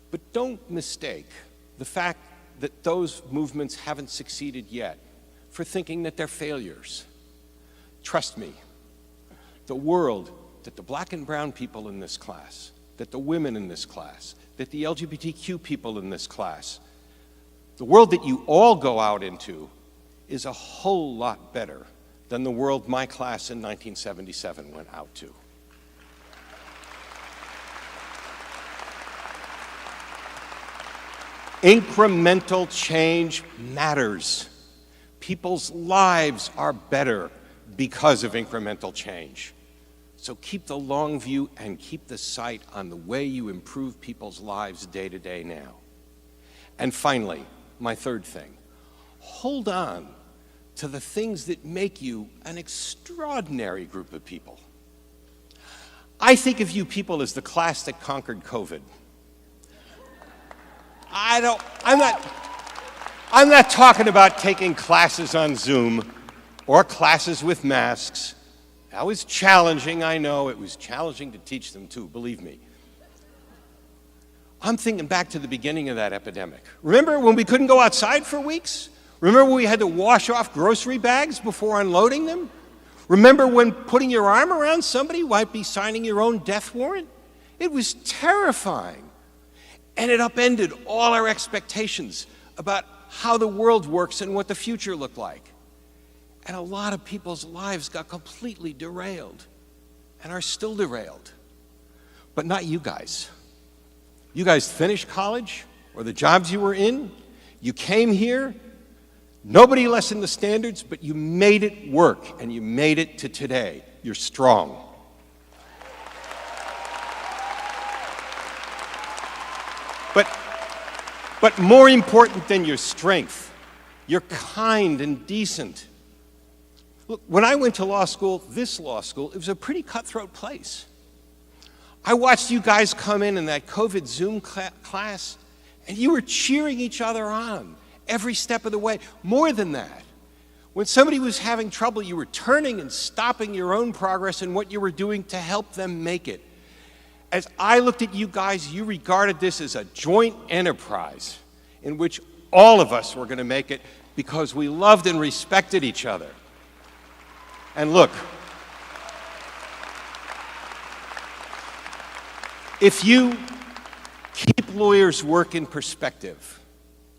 But don't mistake the fact that those movements haven't succeeded yet for thinking that they're failures. Trust me, the world that the black and brown people in this class, that the women in this class, that the LGBTQ people in this class, the world that you all go out into is a whole lot better than the world my class in 1977 went out to. Incremental change matters. People's lives are better because of incremental change. So keep the long view and keep the sight on the way you improve people's lives day to day now. And finally, my third thing, hold on to the things that make you an extraordinary group of people. I think of you people as the class that conquered COVID. I'm not talking about taking classes on Zoom or classes with masks. That was challenging, I know. It was challenging to teach them too, believe me. I'm thinking back to the beginning of that epidemic. Remember when we couldn't go outside for weeks? Remember when we had to wash off grocery bags before unloading them? Remember when putting your arm around somebody might be signing your own death warrant? It was terrifying. And it upended all our expectations about how the world works and what the future looked like. And a lot of people's lives got completely derailed and are still derailed. But not you guys. You guys finished college or the jobs you were in. You came here. Nobody lessened the standards, but you made it work and you made it to today. You're strong. But more important than your strength, you're kind and decent. Look, when I went to law school, this law school, it was a pretty cutthroat place. I watched you guys come in that COVID Zoom class, and you were cheering each other on every step of the way. More than that, when somebody was having trouble, you were turning and stopping your own progress and what you were doing to help them make it. As I looked at you guys, you regarded this as a joint enterprise in which all of us were going to make it because we loved and respected each other. And look, if you keep lawyers' work in perspective,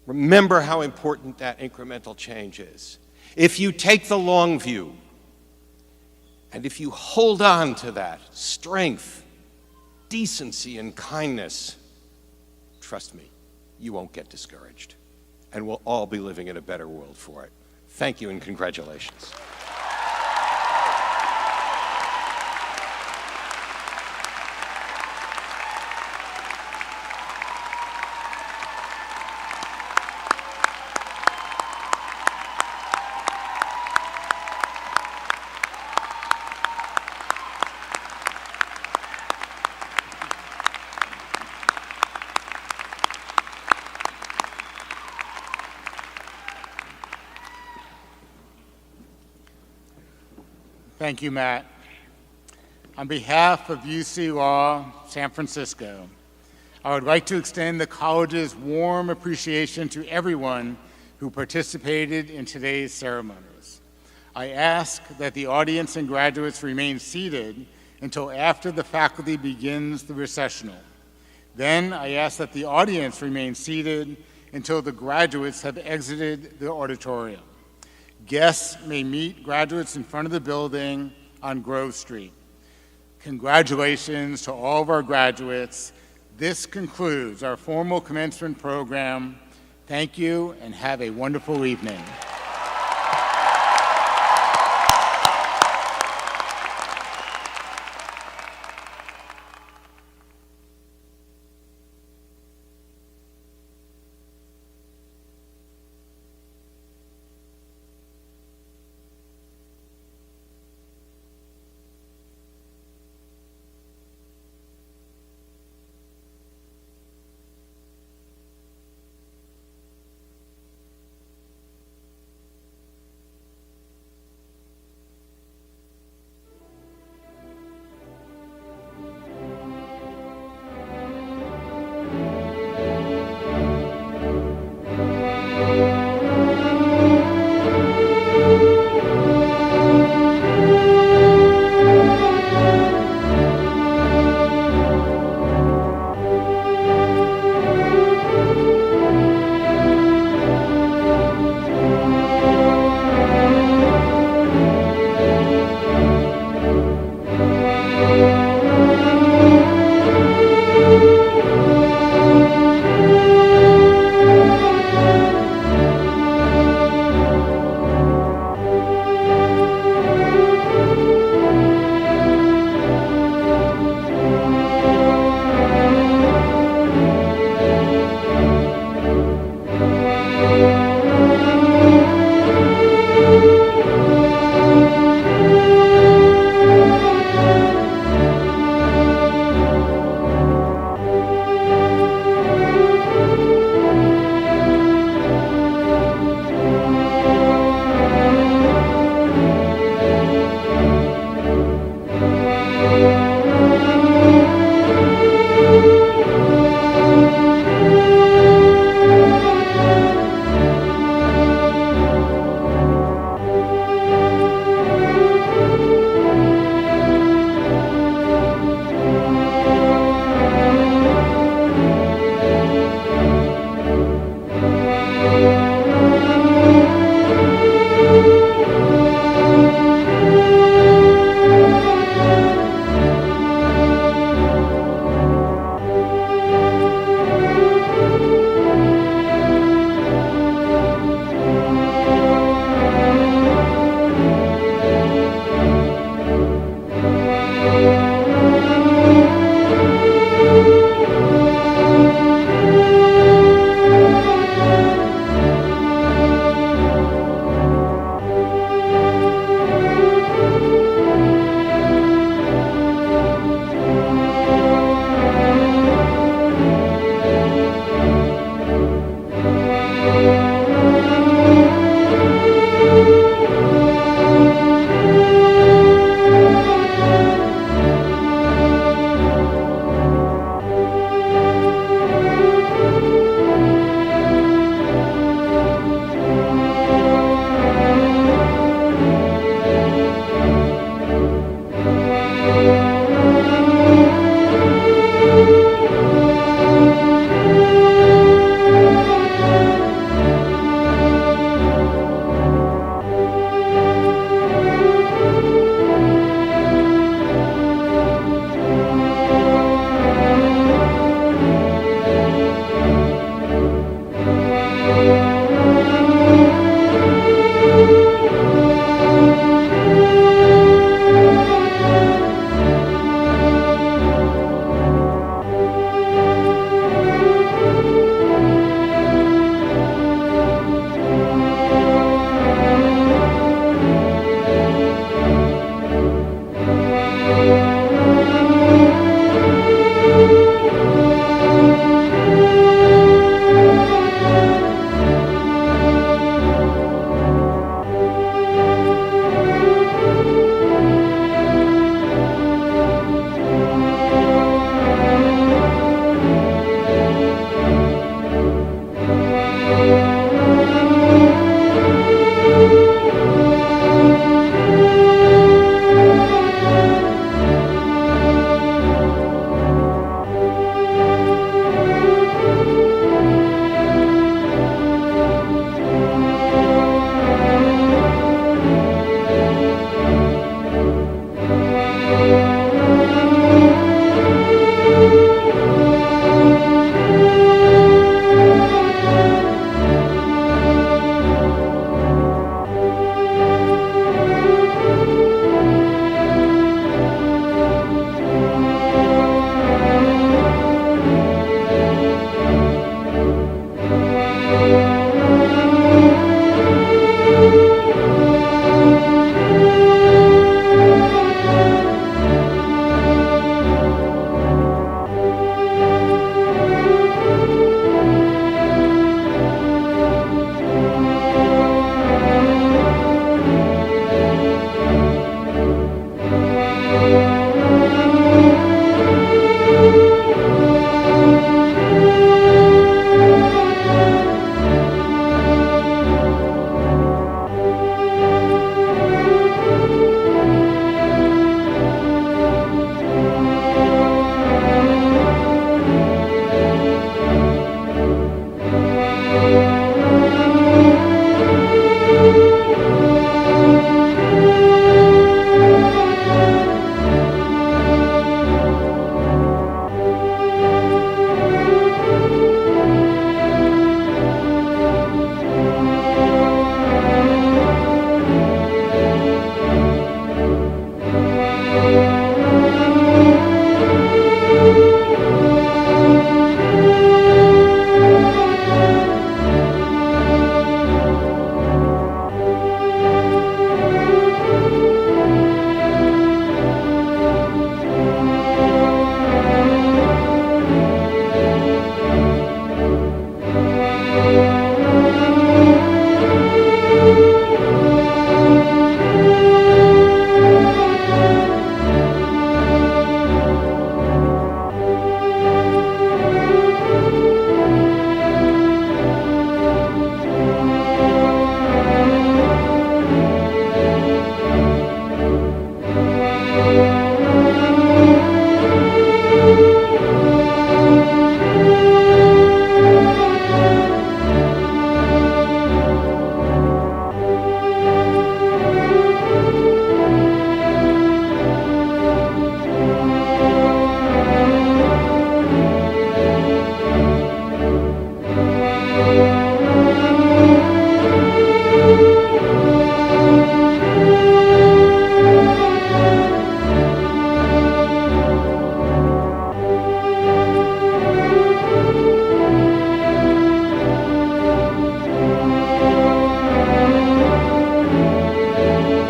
remember how important that incremental change is. If you take the long view, and if you hold on to that strength, decency and kindness, trust me, you won't get discouraged. And we'll all be living in a better world for it. Thank you and congratulations. Thank you, Matt. On behalf of UC Law San Francisco, I would like to extend the college's warm appreciation to everyone who participated in today's ceremonies. I ask that the audience and graduates remain seated until after the faculty begins the recessional. Then I ask that the audience remain seated until the graduates have exited the auditorium. Guests may meet graduates in front of the building on Grove Street. Congratulations to all of our graduates. This concludes our formal commencement program. Thank you and have a wonderful evening.